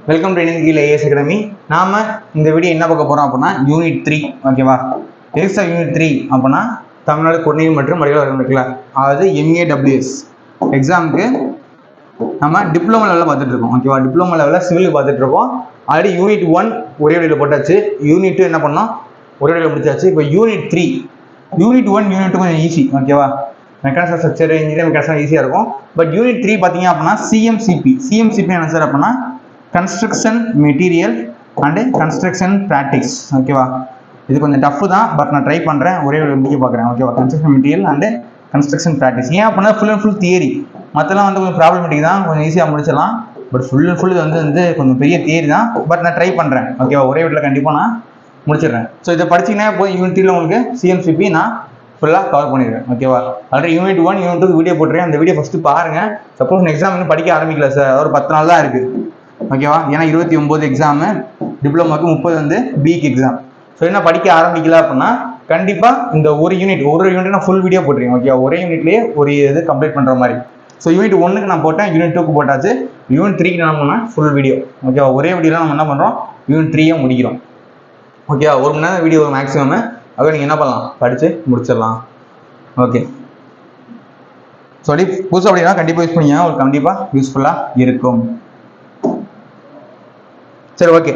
Welcome to Indian IAS academy. நாம இந்த video என்ன பார்க்க போறோம் அப்படின்னா யூனிட் 3. ஓகேவா? எக்ஸா யூனிட் 3 அப்படின்னா தமிழ்நாடு குடிநீர் மற்றும் வடிகால் வாரியம் இருக்குல்ல, அதாவது MAWS எக்ஸாமுக்கு நம்ம டிப்ளமோ லெவலில் பார்த்துட்டு இருக்கோம். ஓகேவா? டிப்ளமோ லெவலில் சிவிலுக்கு பார்த்துட்டு இருக்கோம். ஆல்ரெடி யூனிட் 1 ஒரே வழியில் போட்டாச்சு, யூனிட் 2 என்ன பண்ணோம் ஒரே வழியில் முடிச்சாச்சு. இப்போ யூனிட் 3, யூனிட் 1 யூனிட் 2 கொஞ்சம் ஈஸி. ஓகேவா? மெக்கானிக்கல் ஸ்ட்ரக்சர் இன்ஜினியரிங் மெக்கானிக்ஸ் ஈஸியாக இருக்கும். பட் யூனிட் 3 பார்த்தீங்க அப்படின்னா CMCP என்ன சார் அப்படின்னா construction material and construction practice. ஓகேவா? இது கொஞ்சம் டஃப் தான், பட் நான் ட்ரை பண்ணுறேன், ஒரே ஒரு முடிக்க பார்க்குறேன். ஓகேவா? Construction material and construction practice. ஏன் அப்படின்னா ஃபுல் அண்ட் ஃபுல் தியரி, மற்றெல்லாம் வந்து கொஞ்சம் ப்ராப்ளமேட்டிக் தான், கொஞ்சம் ஈஸியாக முடிச்சிடலாம். பட் ஃபுல் அண்ட் ஃபுல் வந்து கொஞ்சம் பெரிய தியரி தான், பட் நான் ட்ரை பண்ணுறேன். ஓகேவா? ஒரே வீட்டில் கண்டிப்பாக நான் முடிச்சிடுறேன். ஸோ இதை படிச்சிங்கன்னா போய் யூனிட் 3 உங்களுக்கு CMCP நான் ஃபுல்லாக கவர் பண்ணிடுவேன். ஓகேவா? ஆல்ரெடி யூனிட் 1 யூனிட் 2 வீடியோ போட்டுருக்கேன், அந்த வீடியோ ஃபஸ்ட்டு பாருங்கள். சப்போஸ் எக்ஸாம் இன்னும் படிக்க ஆரம்பிக்கல சார், ஒரு 10 நாள் தான் இருக்குது. ஓகேவா? ஏன்னா 29 எக்ஸாமு, டிப்ளமோக்கு 30 வந்து பிக்கு எக்ஸாம். ஸோ என்ன படிக்க ஆரம்பிக்கல அப்படின்னா கண்டிப்பாக இந்த ஒரு யூனிட் நான் ஃபுல் வீடியோ போட்டுருக்கேன். ஓகே, ஒரே யூனிட்லேயே ஒரு இது கம்ப்ளீட் பண்ணுற மாதிரி. ஸோ யூனிட் 1க்கு நான் போட்டேன், யூனிட் 2க்கு போட்டாச்சு, யூனிட் 3க்கு என்ன பண்ணால் ஃபுல் வீடியோ. ஓகேவா? ஒரே வீடியோவில் நம்ம என்ன பண்ணுறோம், யூனிட் 3 முடிக்கிறோம். ஓகேவா? 1 மணி நேரம் வீடியோ மேக்ஸிமம், அதை நீங்கள் என்ன பண்ணலாம், படித்து முடிச்சிடலாம். ஓகே, ஸோ அப்படி புதுசு அப்படின்னா கண்டிப்பாக யூஸ் பண்ணிங்க, உங்களுக்கு கண்டிப்பாக யூஸ்ஃபுல்லாக இருக்கும். சரி, ஓகே,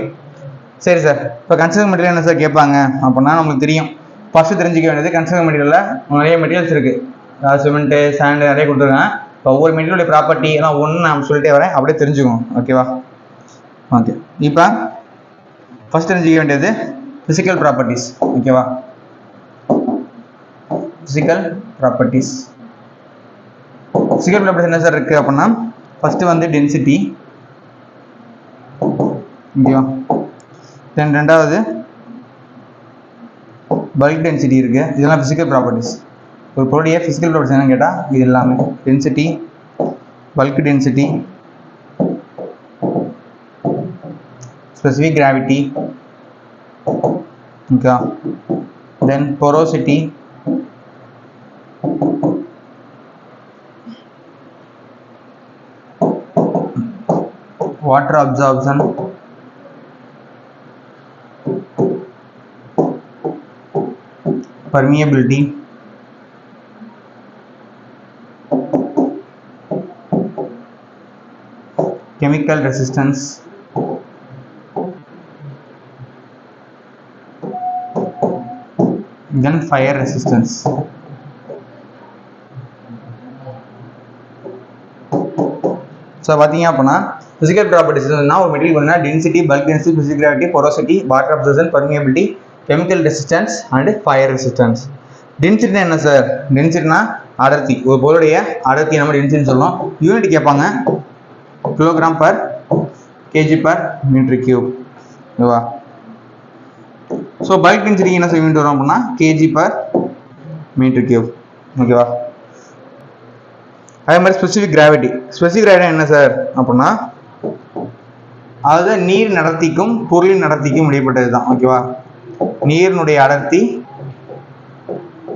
சரி சார். இப்போ கன்ஸ்ட்ரக்ஷன் மெட்டீரியல் என்ன சார் கேட்பாங்க அப்படின்னா நம்மளுக்கு தெரியும். ஃபஸ்ட்டு தெரிஞ்சிக்க வேண்டியது கன்ஸ்ட்ரக்ஷன் மெட்டீரியலில் நிறைய மெட்டீரியல்ஸ் இருக்குது. அதாவது சிமெண்ட்டு, சாண்டு நிறைய கொடுத்துருக்காங்க. இப்போ ஒவ்வொரு மெட்டீரியலுடைய ப்ராப்பர்ட்டி எல்லாம் ஒன்று நான் சொல்லிட்டே வரேன், அப்படியே தெரிஞ்சுக்கணும். ஓகேவா? ஓகே, இப்போ ஃபஸ்ட் தெரிஞ்சிக்க வேண்டியது ஃபிசிக்கல் ப்ராப்பர்ட்டிஸ். ஓகேவா? ஃபிசிக்கல் ப்ராப்பர்ட்டிஸ் என்ன சார் இருக்குது அப்படின்னா ஃபஸ்ட்டு வந்து டென்சிட்டி. ஓகேவா? தென் ரெண்டாவது பல்க் டென்சிட்டி இருக்குது. இதெல்லாம் ஃபிசிக்கல் ப்ராப்பர்ட்டிஸ். ஒரு பொருளுடைய ஃபிசிக்கல் ப்ராப்பர்ட்டிஸ் என்னன்னு கேட்டால் இது எல்லாமே density, bulk density, specific gravity, okay, then porosity, water absorption, permeability, chemical resistance, then fire resistance. So பார்த்தீங்க அப்படின்னா ஃபிசிக்கல் ப்ராப்பர்ட்டிஸ் என்ன ஒரு மெட்டீரியல் பண்ணால் density, bulk density, specific gravity, porosity, water absorption, permeability, chemical resistance and fire resistance. டென்சிட்டினா என்ன sir? டென்சிட்டினா அடர்த்தி, ஒரு பொருளுடைய அடர்த்தி நம்ம டென்சிட்டின்னு சொல்லலாம். யூனிட் கேட்பாங்க, kilogram per KG per metre cube. ஓகேவா? ஸோ பல்க் டென்சிட்டிக்கு என்ன யூனிட் வரும் அப்படின்னா கேஜி பர் மீட்டர் கியூப். ஓகேவா? அதே மாதிரி ஸ்பெசிஃபிக் கிராவிட்டி என்ன சார் அப்படின்னா அதாவது நீர் நடத்திக்கும் பொருளின் நடத்திக்கும் இடைப்பட்டது தான். ஓகேவா? நீரினுடைய அடர்த்தி,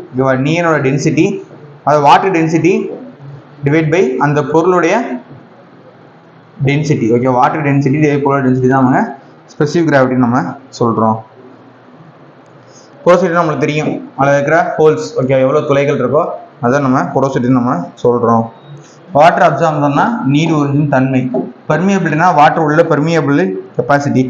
ஓகேவா, நீரோட டென்சிட்டி, அது வாட்டர் டென்சிட்டி டிவைட் பை அந்த பொருளுடைய density. Okay, water density divide பொருளோட டென்சிட்டி தான் நம்ம ஸ்பெசிஃபிக் கிராவிட்டி நம்ம சொல்கிறோம். போரோசிட்டி நம்மளுக்கு தெரியும், அதில் இருக்கிற ஹோல்ஸ், ஓகே, எவ்வளோ துளைகள் இருக்கோ அதான் நம்ம போரோசிட்டி நம்ம சொல்கிறோம். வாட்டர் அப்சார்ப்ஷன்னா நீர் உறிஞ்சும் தன்மை. பெர்மியபிலிட்டினா வாட்டர் உள்ள பெர்மியபிள் கெப்பாசிட்டி.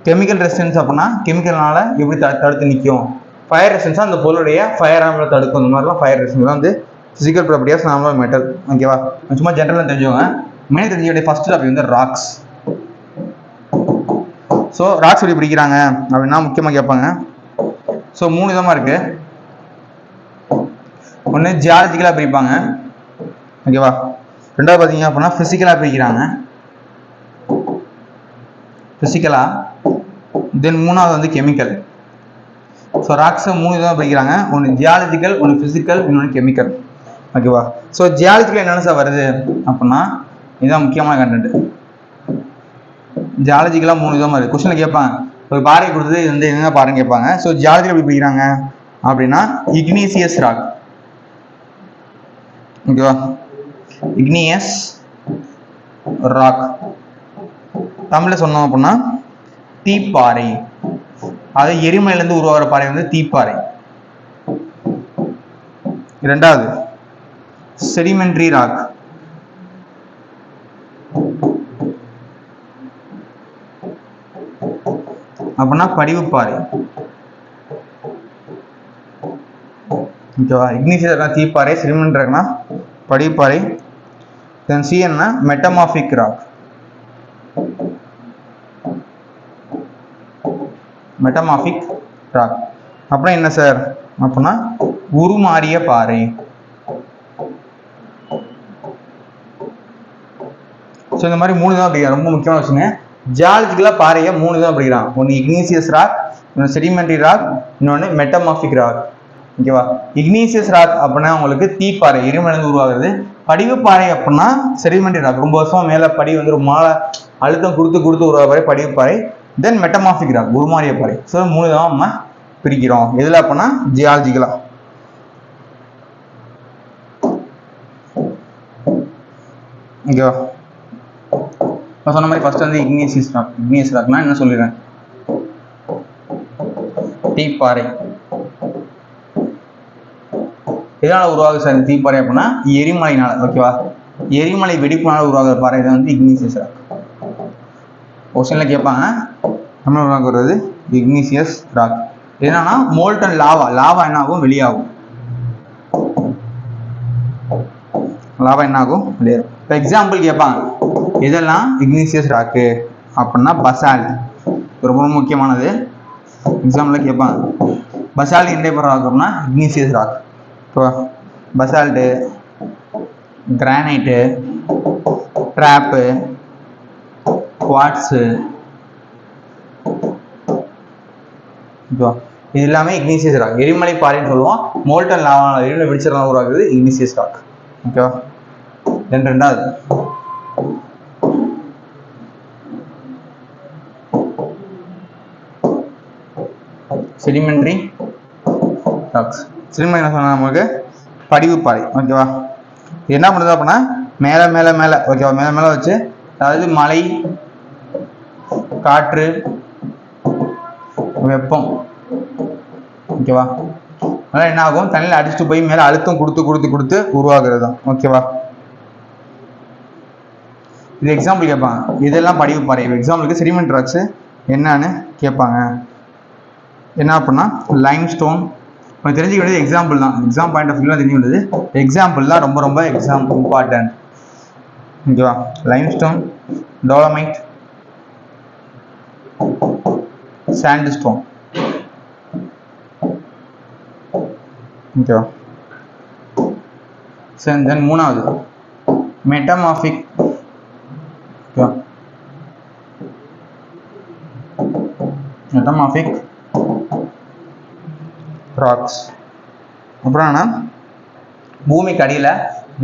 கெமிக்கல் ரெசிஸ்டன்ஸ் அப்படின்னா கெமிக்கல்னால எப்படி தடுத்து நிற்கும். ஃபயர் ரெசிஸ்டன்ஸாக அந்த பொருளுடைய ஃபயர் ஆமில் தடுக்கும். இந்த மாதிரிலாம் ஃபயர் ரெசிஸ்டன்ஸ் வந்து ஃபிசிக்கல் ப்ராப்பர்ட்டிஸ் நார்மல் மெட்டல். ஓகேவா? சும்மா ஜென்ரலாக தெரிஞ்சவங்க மெயின் தெரிஞ்ச ஃபர்ஸ்ட் டாபிக் வந்து ராக்ஸ். ஸோ ராக்ஸ் எப்படி பிடிக்கிறாங்க அப்படின்னா முக்கியமாக கேட்பாங்க. ஸோ 3 விதமாக இருக்குது. ஒன்று ஜியாலஜிக்கலாக பிரிப்பாங்க. ஓகேவா? ரெண்டாவது பார்த்தீங்க அப்படின்னா ஃபிசிக்கலாக பிரிக்கிறாங்க, தென் மூணாவது வந்து கெமிக்கல். ஸோ ராக்ஸை 3 விதமாக பிரிக்கிறாங்க. ஒன்று ஜியாலஜிக்கல், ஒன்று ஃபிசிக்கல், இன்னொன்று கெமிக்கல். ஓகேவா? ஸோ ஜியாலஜிக்கல் என்னென்ன சார் வருது அப்படின்னா இதுதான் முக்கியமான கண்டென்ட். ஜியாலஜிக்கலாக 3 விதமாக இருக்குது. கொஸ்டினில் கேட்பாங்க, ஒரு பாறை கொடுத்தது இது வந்து என்ன பாறைன்னு கேட்பாங்க. ஸோ ஜியாலஜிக்கல் எப்படி பிரிக்கிறாங்க அப்படின்னா இக்னீசியஸ் ராக். ஓகேவா? igneous rock. தமிழில் சொன்னோம் அப்படின்னா தீப்பாறை. அது எரிமலையிலேருந்து உருவாகிற பாறை வந்து தீப்பாறை. இரண்டாவது செடிமெண்ட்ரி ராக். அப்படின்னா படிவுப்பாறை. ஓகேவா? இக்னிஷியஸ் ராக் தீப்பாறை, செடிமெண்ட்ரி ராக்னா படிவுப்பாறை. தென் சி என்ன மெட்டமார்பிக் ராக். மெட்டமார்பிக் ராக் அப்புறம் என்ன சார் அப்படின்னா உருமாறிய பாறை. ஸோ இந்த மாதிரி 3 தான் படிக்கிறான். ரொம்ப முக்கியமான விஷயம், ஜியாலஜிக்கலாக பாறையை 3 தான் படிக்கிறான். ஒன்று இக்னீசியஸ் ராக், இன்னொன்று செடிமெண்ட்ரி ராக், இன்னொன்று மெட்டமார்பிக் ராக். ஓகேவா? இக்னீசியஸ் ராக் அப்படின்னா உங்களுக்கு தீப்பாறை, எரிமலையிலிருந்து உருவாகுது. படிவு பாறை அப்படின்னா செடிமெண்ட்ரி ராக், ரொம்ப வருஷம் மேலே படி வந்து ஒரு மாலை அழுத்தம் கொடுத்து உருவாகிற படிவு பாறை. தென் மெட்டமார்பிக் ராக், உருமாறிய பாறை. ஸோ 3 தான் நம்ம பிரிக்கிறோம். எதில் அப்படின்னா ஜியாலஜிக்கலா. ஓகேவா? நான் சொன்ன மாதிரி ஃபர்ஸ்ட் வந்து இக்னியஸ் ராக். இக்னியஸ் ராக்னா என்ன சொல்லிடுறேன், தீப்பாறை. எதனால உருவாகுது சார் இந்த தீப்பாறை அப்படின்னா எரிமலைனால. ஓகேவா? எரிமலை வெடிப்புனால உருவாகிற பாறை தான் வந்து இக்னிசியஸ் ராக். கொஸ்டின்ல கேட்பாங்க நம்ம உருவாக்குறது இக்னிசியஸ் ராக். என்னன்னா மோல்டன் லாவா என்ன ஆகும், வெளியாகும். லாவா என்ன ஆகும், வெளியாகும். இப்போ எக்ஸாம்பிள் கேட்பாங்க இதெல்லாம் இக்னிசியஸ் ராக்கு அப்படின்னா பசால்ட், ரொம்ப முக்கியமானது. எக்ஸாம்பிள் கேட்பாங்க பசால்ட் என்ன டைப் ராக் அப்படின்னா இக்னிசியஸ் ராக். இப்போ பசால்ட்டு, கிரானைட்டு, ட்ராப்பு, குவாட்ஸு, இது எல்லாமே இக்னிசியஸ் ராக். எரிமலை பாறைன்னு சொல்லுவோம். மோல்டன் லாவா எரிமலை வெடிச்சதுனால உருவாகுது இக்னிசியஸ் ராக். ஓகேவா? தென் ரெண்டாவது செடிமெண்ட்ரி ராக்ஸ். செடிமெண்ட்ரி என்ன சொன்னா நமக்கு படிவு பாறை. ஓகேவா? என்ன பண்ணுது அப்படின்னா மேலே ஓகேவா, மேலே வச்சு, அதாவது மழை, காற்று, வெப்பம், ஓகேவா, அதனால என்ன ஆகும், தண்ணியில் அடிச்சுட்டு போய் மேலே அழுத்தம் கொடுத்து உருவாகிறது தான். ஓகேவா? இது எக்ஸாம்பிள் கேட்பாங்க, இதெல்லாம் படிவு பாறை. எக்ஸாம்பிளுக்கு செடிமெண்ட் ராக்ஸ் என்னன்னு கேட்பாங்க. என்ன அப்படின்னா லைம்ஸ்டோன். தெரிஞ்சுக்க வேண்டியது எக்ஸாம்பிள் தான். எக்ஸாம் பாயிண்ட் ஆஃப் வியூவில் தெரிஞ்சுக்க வேண்டியது எக்ஸாம்பிள் தான். ரொம்ப இம்பார்ட்டன்ட். ஓகேவா? Limestone, dolomite, sandstone. ஓகேவா? சரி, தென் மூணாவது மெட்டமார்பிக். ஓகேவா? மெட்டமார்பிக் ராக்ஸ் அப்புறம் என்ன, பூமிக்கு அடியில்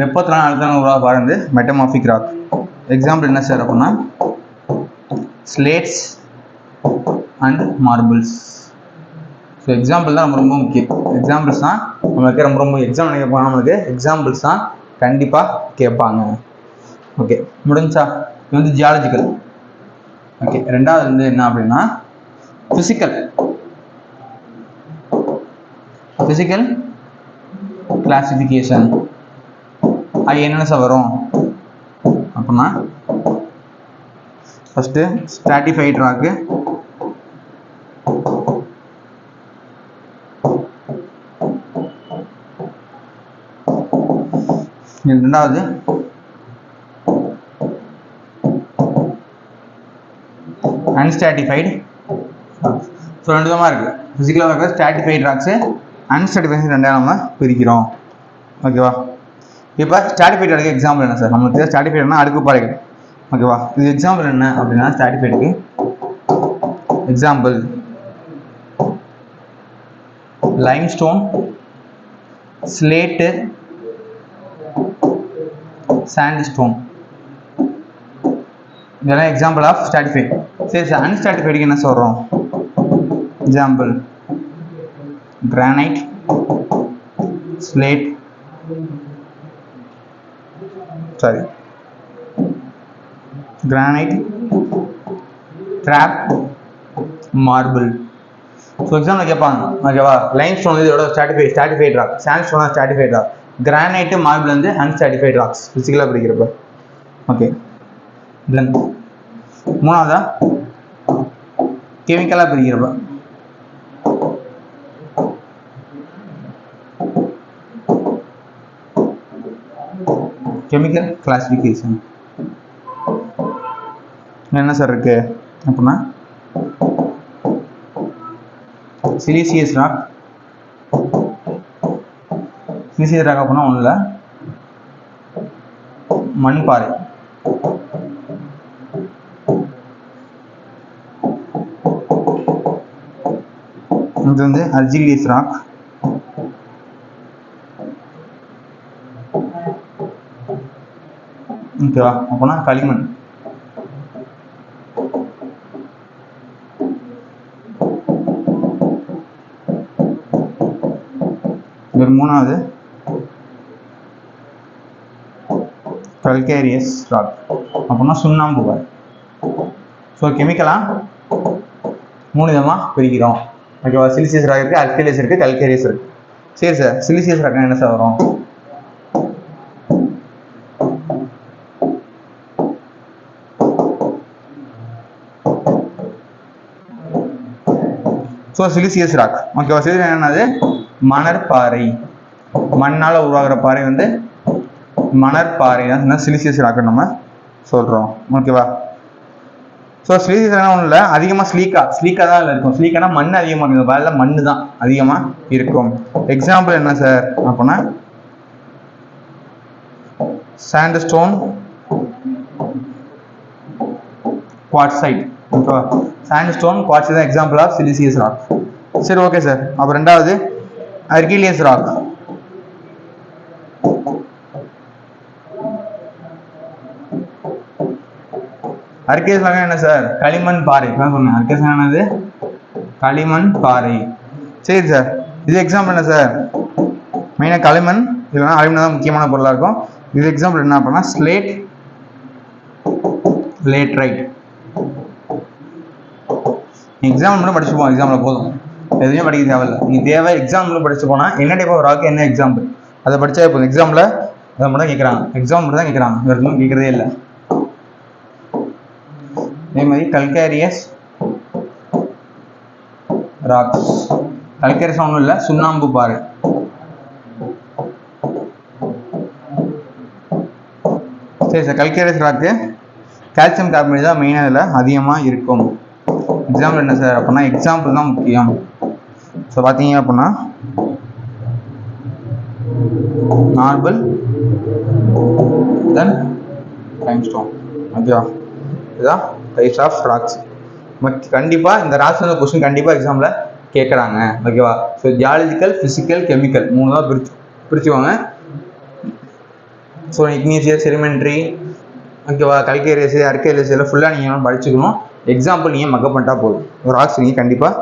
வெப்பத்தினால அழுத்தம் உருவாக வந்து மெட்டமார்பிக் ராக். எக்ஸாம்பிள் என்ன சார் அப்படின்னா slates and marbles. So example தான் ரொம்ப முக்கியம். எக்ஸாம்பிள்ஸ் தான் நம்மளுக்கு ரொம்ப எக்ஸாம் கேட்பாங்க. நம்மளுக்கு எக்ஸாம்பிள்ஸ் தான் கண்டிப்பாக கேட்பாங்க. ஓகே, முடிஞ்சா? இது வந்து ஜியாலஜிக்கல். ஓகே, ரெண்டாவது வந்து என்ன அப்படின்னா ஃபிசிக்கல் கிளாசிஃபிகேஷன். அது என்னென்ன சார் வரும் அப்படின்னா ஃபர்ஸ்ட் ஸ்ட்ராட்டிஃபைட் ராக்கு, ரெண்டாவது அன்ஸ்ட்ராட்டிஃபைடு. ஸோ 2 விதமாக இருக்குது. ஃபிசிக்கலாக இருக்கிற ஸ்ட்ராட்டிஃபைட் ராக்ஸு, அன்ஸ்ட்ராட்டிஃபைட் ரெண்டாக நம்ம பிரிக்கிறோம். ஓகேவா? இப்போ ஸ்ட்ராட்டிஃபைட் ராக்கு எக்ஸாம்பிள் என்ன சார்? நம்மளுக்கு ஸ்ட்ராட்டிஃபைட்னா அடுக்கு பாறைகள். ஓகேவா? இது எக்ஸாம்பிள் என்ன அப்படின்னா ஸ்ட்ராட்டிஃபைடுக்கு எக்ஸாம்பிள் லைம்ஸ்டோன், ஸ்லேட்டு, சாண்ட்ஸ்டோன். இதெல்லாம் எக்ஸாம்பிள் ஆஃப் ஸ்ட்ராட்டிஃபைட். சரி சார், அன்ஸ்ட்ராட்டிஃபைடுக்கு என்ன சொல்கிறோம்? Example granite, slate, granite, trap, marble. So example கேட்பாங்க ஓகேவா. லைம் ஸ்டோன் வந்து இதோட ஸ்டாட்டிஃபைட் ராக், சாண்ட் ஸ்டோனா ஸ்டாட்டிஃபைட் ராக், கிரானைட்டு மார்பிள் வந்து அன்ஸ்டாட்டிஃபைட் ராக்ஸ் ஃபிசிக்கலாக பிடிக்கிறப்ப. ஓகே தென் மூணாவதா கெமிக்கலாக பிரிக்கிறப்ப. கெமிக்கல் கிளாசிஃபிகேஷன் என்ன சார் இருக்கு அப்படின்னா சிலிசியஸ் ராக். சிலிசியஸ் ராக் அப்படின்னா ஒன்றும் இல்லை, மண்பாறை. இது வந்து அர்ஜிலியஸ் ராக். ஓகேவா. அப்படின்னா களிமண். மூணாவது கல்கேரியஸ் ராக் அப்படின்னா சுண்ணாம்பு பாறை. ஸோ கெமிக்கலா மூணு விதமாக பிரிக்கிறோம் ஓகேவா. சிலிசியஸ் ராக் இருக்குது, அல்கலியஸ் இருக்குது, கல்கேரியஸ் இருக்குது. சரி சார், சிலிசியஸ் ராக்னா என்ன சார் வரும்? ஸோ சிலிசியஸ் ராக் ஓகேவா. சிலிசியஸ் என்னது? மணற்பாறை. மண்ணால் உருவாகிற பாறை வந்து மணற்பாறை தான் சிலிசியஸ் ராக்குன்னு நம்ம சொல்கிறோம் ஓகேவா. ஸோ சிலிசியஸ் ஒன்றும் இல்லை, அதிகமாக ஸ்லீக்காக தான் இருக்கும். ஸ்லீக்கானா மண் அதிகமாக இருக்கும், வேலை மண் தான் அதிகமாக இருக்கும். எக்ஸாம்பிள் என்ன சார் அப்படின்னா சாண்ட்ஸ்டோன், குவார்ட்சைட் ஓகேவா. சாண்ட்ஸ்டோன், குவார்ட்சைட் தான் எக்ஸாம்பிள் ஆஃப் சிலிசியஸ் ராக். சரி ஓகே சார். அப்புறம் ரெண்டாவது அர்கிலியஸ் ராக். அர்கிலியஸ் ராக் என்ன சார்? களிமண் பாறை தான் சொன்னேன். அர்கிலியஸ் என்னது? களிமண் பாறை. சரி சார், இது எக்ஸாம்பிள் என்ன சார்? மெயினாக களிமண் இல்லைன்னா அலுமினியம் தான் முக்கியமான பொருளாக இருக்கும். இது எக்ஸாம்பிள் என்ன அப்படின்னா ஸ்லேட், லேட்ரைட். எக்ஸாம்பிள் மட்டும் படிச்சு போவோம், எக்ஸாம்பிள் போதும், எதுவுமே படிக்க தேவையில்லை. நீங்கள் தேவை எக்ஸாம்பிள் படிச்சு போனால் என்ன டைப் ஆஃப் ராக், என்ன எக்ஸாம்பிள் அதை படித்தா போதும். எக்ஸாம்பிள் அதை மட்டும் கேட்குறாங்க, எக்ஸாம்பிள் மட்டும் தான் கேட்குறாங்க, வேறு எதுவும் கேட்குறதே இல்லை. அதே மாதிரி கல்கேரியஸ் ராக்ஸ். கல்கேரியஸ் ஒன்றும் இல்லை, சுண்ணாம்பு பாறை. சரி சார், கல்கேரியஸ் ராக்கு கால்சியம் கார்பனேட் தான் மெயினாக இதில் அதிகமாக இருக்கும். எக்ஸாம்பிள் என்ன சார் அப்படின்னா எக்ஸாம்பிள் தான் முக்கியம். ஸோ பார்த்தீங்க அப்படின்னா மார்பிள், தென் லைம்ஸ்டோன் ஓகேவா. இதுதான் டைப்ஸ் ஆஃப் ராக்ஸ். கண்டிப்பாக இந்த ராக்ஸ் வந்து கொஸ்டின் கண்டிப்பாக எக்ஸாமில் கேட்குறாங்க ஓகேவா. ஸோ ஜியாலஜிக்கல், ஃபிசிக்கல், கெமிக்கல் மூணு தான் பிரிச்சுவாங்க. ஸோ இக்னீசியஸ், செடிமெண்ட்ரி ஓகேவா, கல்கேரியஸ், அர்கேரியஸ் எல்லாம் ஃபுல்லாக நீங்கள் படிச்சுக்கணும். எக்ஸாம்பிள் நீங்கள் மக்கப் பண்ணிட்டா போதும், ஒரு ராக்ஸ் நீங்கள் கண்டிப்பாக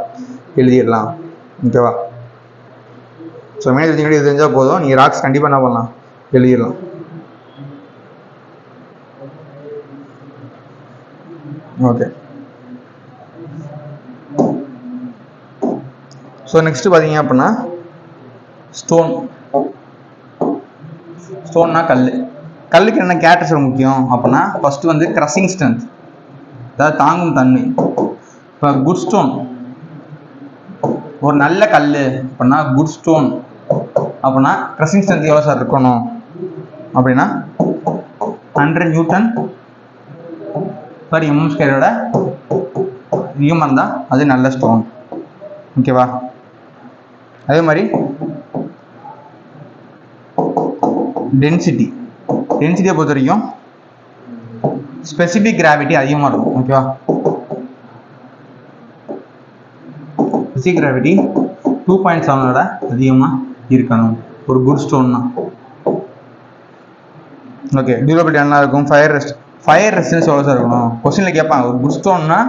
எழுதிடலாம் ஓகேவா. ஸோ மெயின் எழுதி இது தெரிஞ்சால் போதும், நீங்கள் ராக்ஸ் கண்டிப்பாக என்ன பண்ணலாம், எழுதிடலாம். ஓகே. ஸோ நெக்ஸ்ட் பார்த்தீங்க அப்படின்னா ஸ்டோன்னா கல்லுக்கு என்ன கேரக்டர்ஸ் முக்கியம் அப்படின்னா ஃபர்ஸ்ட் வந்து கிரஷிங் ஸ்ட்ரென்த், அதாவது தாங்கும் தன்மை. இப்போ குட் ஸ்டோன், ஒரு நல்ல கல் அப்படின்னா குட் ஸ்டோன் அப்படின்னா கிரஷிங் ஸ்ட்ரென்த் எவ்வளோ சார் இருக்கணும் அப்படின்னா 100 நியூட்டன் பர் mm², அதிகமாக இருந்தால் அது நல்ல ஸ்டோன் ஓகேவா. அதே மாதிரி டென்சிட்டியை பொறுத்த வரைக்கும் ஸ்பெசிபிக் கிராவிட்டி அதிகமாக இருக்கும் ஓகேவா. ஸ்பெசிபிக் கிராவிட்டி 2.7 அதிகமாக இருக்கணும் ஒரு குட் ஸ்டோன்னா ஓகே. டியூரபிலிட்டி என்ன இருக்கும்? ஃபயர் ரெசிஸ்டன்ஸ் எவ்வளோ சார் இருக்கணும் கொஸ்டினில் கேட்பாங்க. ஒரு குட் ஸ்டோன்னா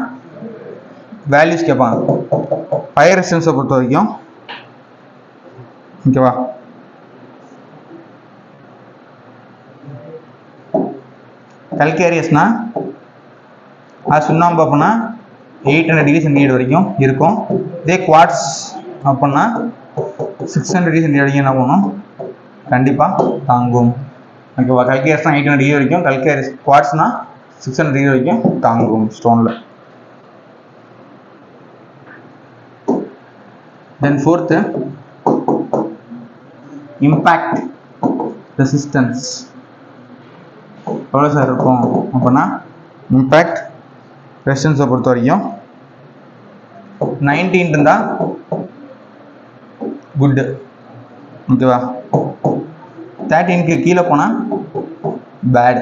வேல்யூஸ் கேட்பாங்க. ஃபயர் ரெசிஸ்டன்ஸை பொறுத்த வரைக்கும் ஓகேவா. கல்கேரியஸ்னா அது சுண்ணாம்பு அப்படின்னா 800 டிகிரி சென்டிகிரேட் வரைக்கும் இருக்கும். இதே குவார்ட்ஸ் அப்படின்னா 600 டிகிரி சென்டிகிரேட் வரைக்கும் என்ன பண்ணும், கண்டிப்பாக தாங்கும். ஓகேவா, கல்கேரிஸ்னால் 800 டிகிரி வரைக்கும், கல்கேரிஸ் குவார்ட்ஸ்னா 600 டிகிரி வரைக்கும் தாங்கும் ஸ்டோனில். தென் ஃபோர்த்து இம்பேக்ட் ரெசிஸ்டன்ஸ் எவ்வளோ சார் இருக்கும் அப்படின்னா, இம்பேக்ட் ரெசிஸ்டன்ஸை பொறுத்த வரைக்கும் 19 இருந்தால் குட்டு. ஓகேவா, 13க்கு கீழே போனால் பேடு.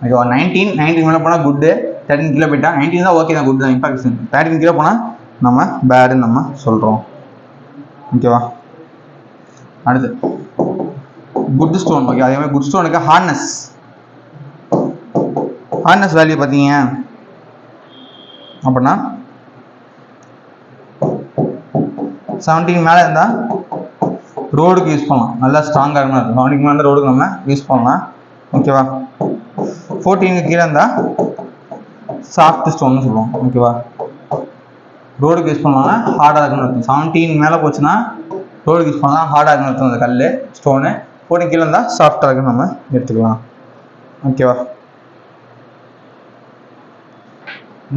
ஓகேவா, 19 மேலே போனால் குட்டு, 13 கீழே போயிட்டா 19 தான் ஓகே தான், குட் தான் இம்பாக்ட். 13 கீழே போனால் நம்ம பேடுன்னு நம்ம சொல்கிறோம். ஓகேவா, அடுத்து குட் ஸ்டோன். ஓகே, அதே மாதிரி குட் ஸ்டோனுக்கு ஹார்ட்னஸ் வேல்யூ பார்த்தீங்க அப்படின்னா 17 மேலே இருந்தால் ரோடுக்கு யூஸ் பண்ணலாம், நல்லா ஸ்ட்ராங்காக இருக்கணும். 17 மேலே ரோடுக்கு நம்ம யூஸ் பண்ணலாம். ஓகேவா, 14க்கு கீழே இருந்தால் சாஃப்ட் ஸ்டோன்னு சொல்லுவோம். ஓகேவா, ரோடுக்கு யூஸ் பண்ணலாம்னா ஹார்டாக இருக்குன்னு அர்த்தம். 17 மேலே போச்சுன்னா ரோடுக்கு யூஸ் பண்ணலாம், ஹார்டாக இருக்குன்னு அர்த்தம் அந்த கல் ஸ்டோனு. 14 கீழே இருந்தால் சாஃப்டாக இருக்குன்னு நம்ம எடுத்துக்கலாம். ஓகேவா,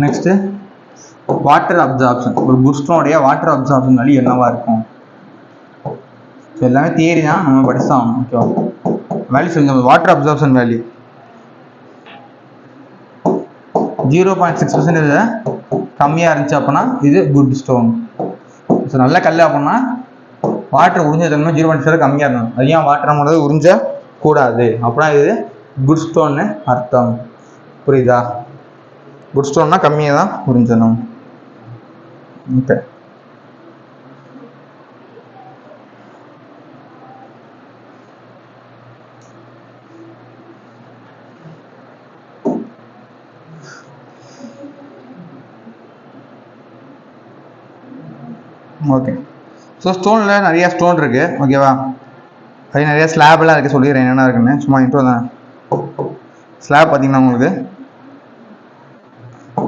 நெக்ஸ்ட்டு வாட்டர் அப்சார்ப்ஷன். ஒரு குட் ஸ்டோனுடைய வாட்டர் அப்சார்ப்ஷன் வேல்யூ என்னவா இருக்கும்? ஸோ எல்லாமே தியரி தான், நம்ம படிச்சு ஆகணும். ஓகேவா, வேல்யூ சொல்லுங்க. வாட்டர் அப்சார்ப்ஷன் வேல்யூ 0.6% கம்மியாக இருந்துச்சு அப்படின்னா இது குட் ஸ்டோன். ஸோ நல்ல கல் அப்படின்னா வாட்டர் உறிஞ்ச தன்மை 0.6 கம்மியாக இருக்கணும். அதிகம் வாட்டர் நம்மளது உறிஞ்ச கூடாது அப்படின்னா இது குட் ஸ்டோன்னு அர்த்தம். புரியுதா? குட் ஸ்டோன்னா கம்மியாக தான் உறிஞ்சணும். Okay, okay. ஸோ ஸ்டோனில் நிறையா ஸ்டோன் இருக்குது. ஓகேவா, அது நிறையா ஸ்லாப்லாம் இருக்குது, சொல்லிடுறேன் என்னென்ன இருக்குன்னு. சும்மா இன்ட்ரோ தான். ஸ்லாப் பார்த்தீங்கன்னா உங்களுக்கு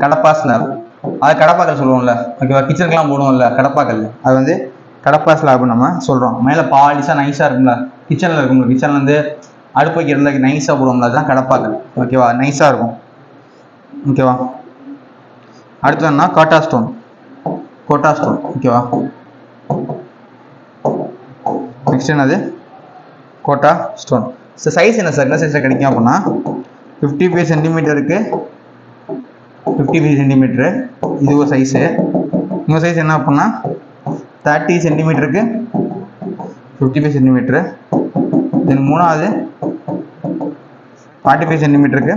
கடப்பா ஸ்லாப், அது கடப்பாக்கல் சொல்லுவோம்ல. ஓகேவா, கிச்சனுக்குலாம் போடுவோம்ல கடப்பாக்கல், அது வந்து கடப்பா ஸ்லாப் நம்ம சொல்கிறோம். மேலே பாலிஷாக நைஸாக இருக்கும்ல, கிச்சனில் இருக்கும்ல, கிச்சனில் வந்து அடுப்பு வைக்கிறதுல நைஸாக போடுவோம்ல, அதுதான் கடப்பாக்கல். ஓகேவா, நைஸாக இருக்கும். ஓகேவா, அடுத்து என்ன, கோட்டா ஸ்டோன். ஓகேவா, நெக்ஸ்ட் என்னது, கோட்டா ஸ்டோன். ஸோ சைஸ் என்ன சார், என்ன சைஸில் கிடைக்கும் அப்படின்னா 55 சென்டிமீட்டருக்கு 55 சென்டிமீட்ரு இது ஒரு சைஸு. இன்னொரு சைஸ் என்ன அப்படின்னா 30 சென்டிமீட்டருக்கு 55 சென்டிமீட்ரு. தென் மூணாவது 45 சென்டிமீட்டருக்கு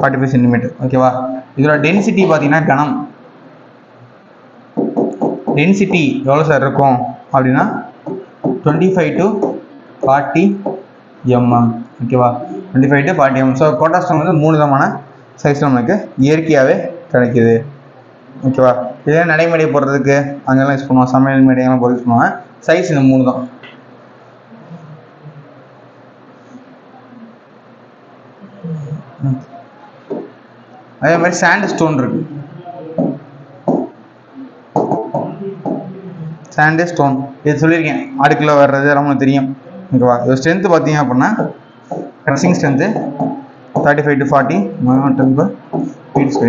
45 சென்டிமீட்டர். ஓகேவா, இதோட டென்சிட்டி பார்த்தீங்கன்னா கனம் டென்சிட்டி எவ்வளோ சார் இருக்கும் அப்படின்னா 25 to 40 mm. ஓகேவா, 25 to 40 mm. So Kota stone வந்து 3 விதமான சைஸில் நமக்கு இயற்கையாகவே கிடைக்கிது. ஓகேவா, இதே நடைமுறை போடுறதுக்கு அங்கெல்லாம் யூஸ் பண்ணுவோம், சமையல் மேடையெல்லாம் போட யூஸ் பண்ணுவாங்க. சைஸ் இந்த 3 தான். அதே மாதிரி சாண்ட் ஸ்டோன் இருக்கு. சாண்டே ஸ்டோன் இது சொல்லியிருக்கேன், அடுக்கில் வர்றது நம்மளுக்கு தெரியும். ஓகேவா, இது ஸ்ட்ரென்த்து பார்த்தீங்க அப்படின்னா க்ரஷிங் ஸ்ட்ரென்த்து 35 to 40 mm/m².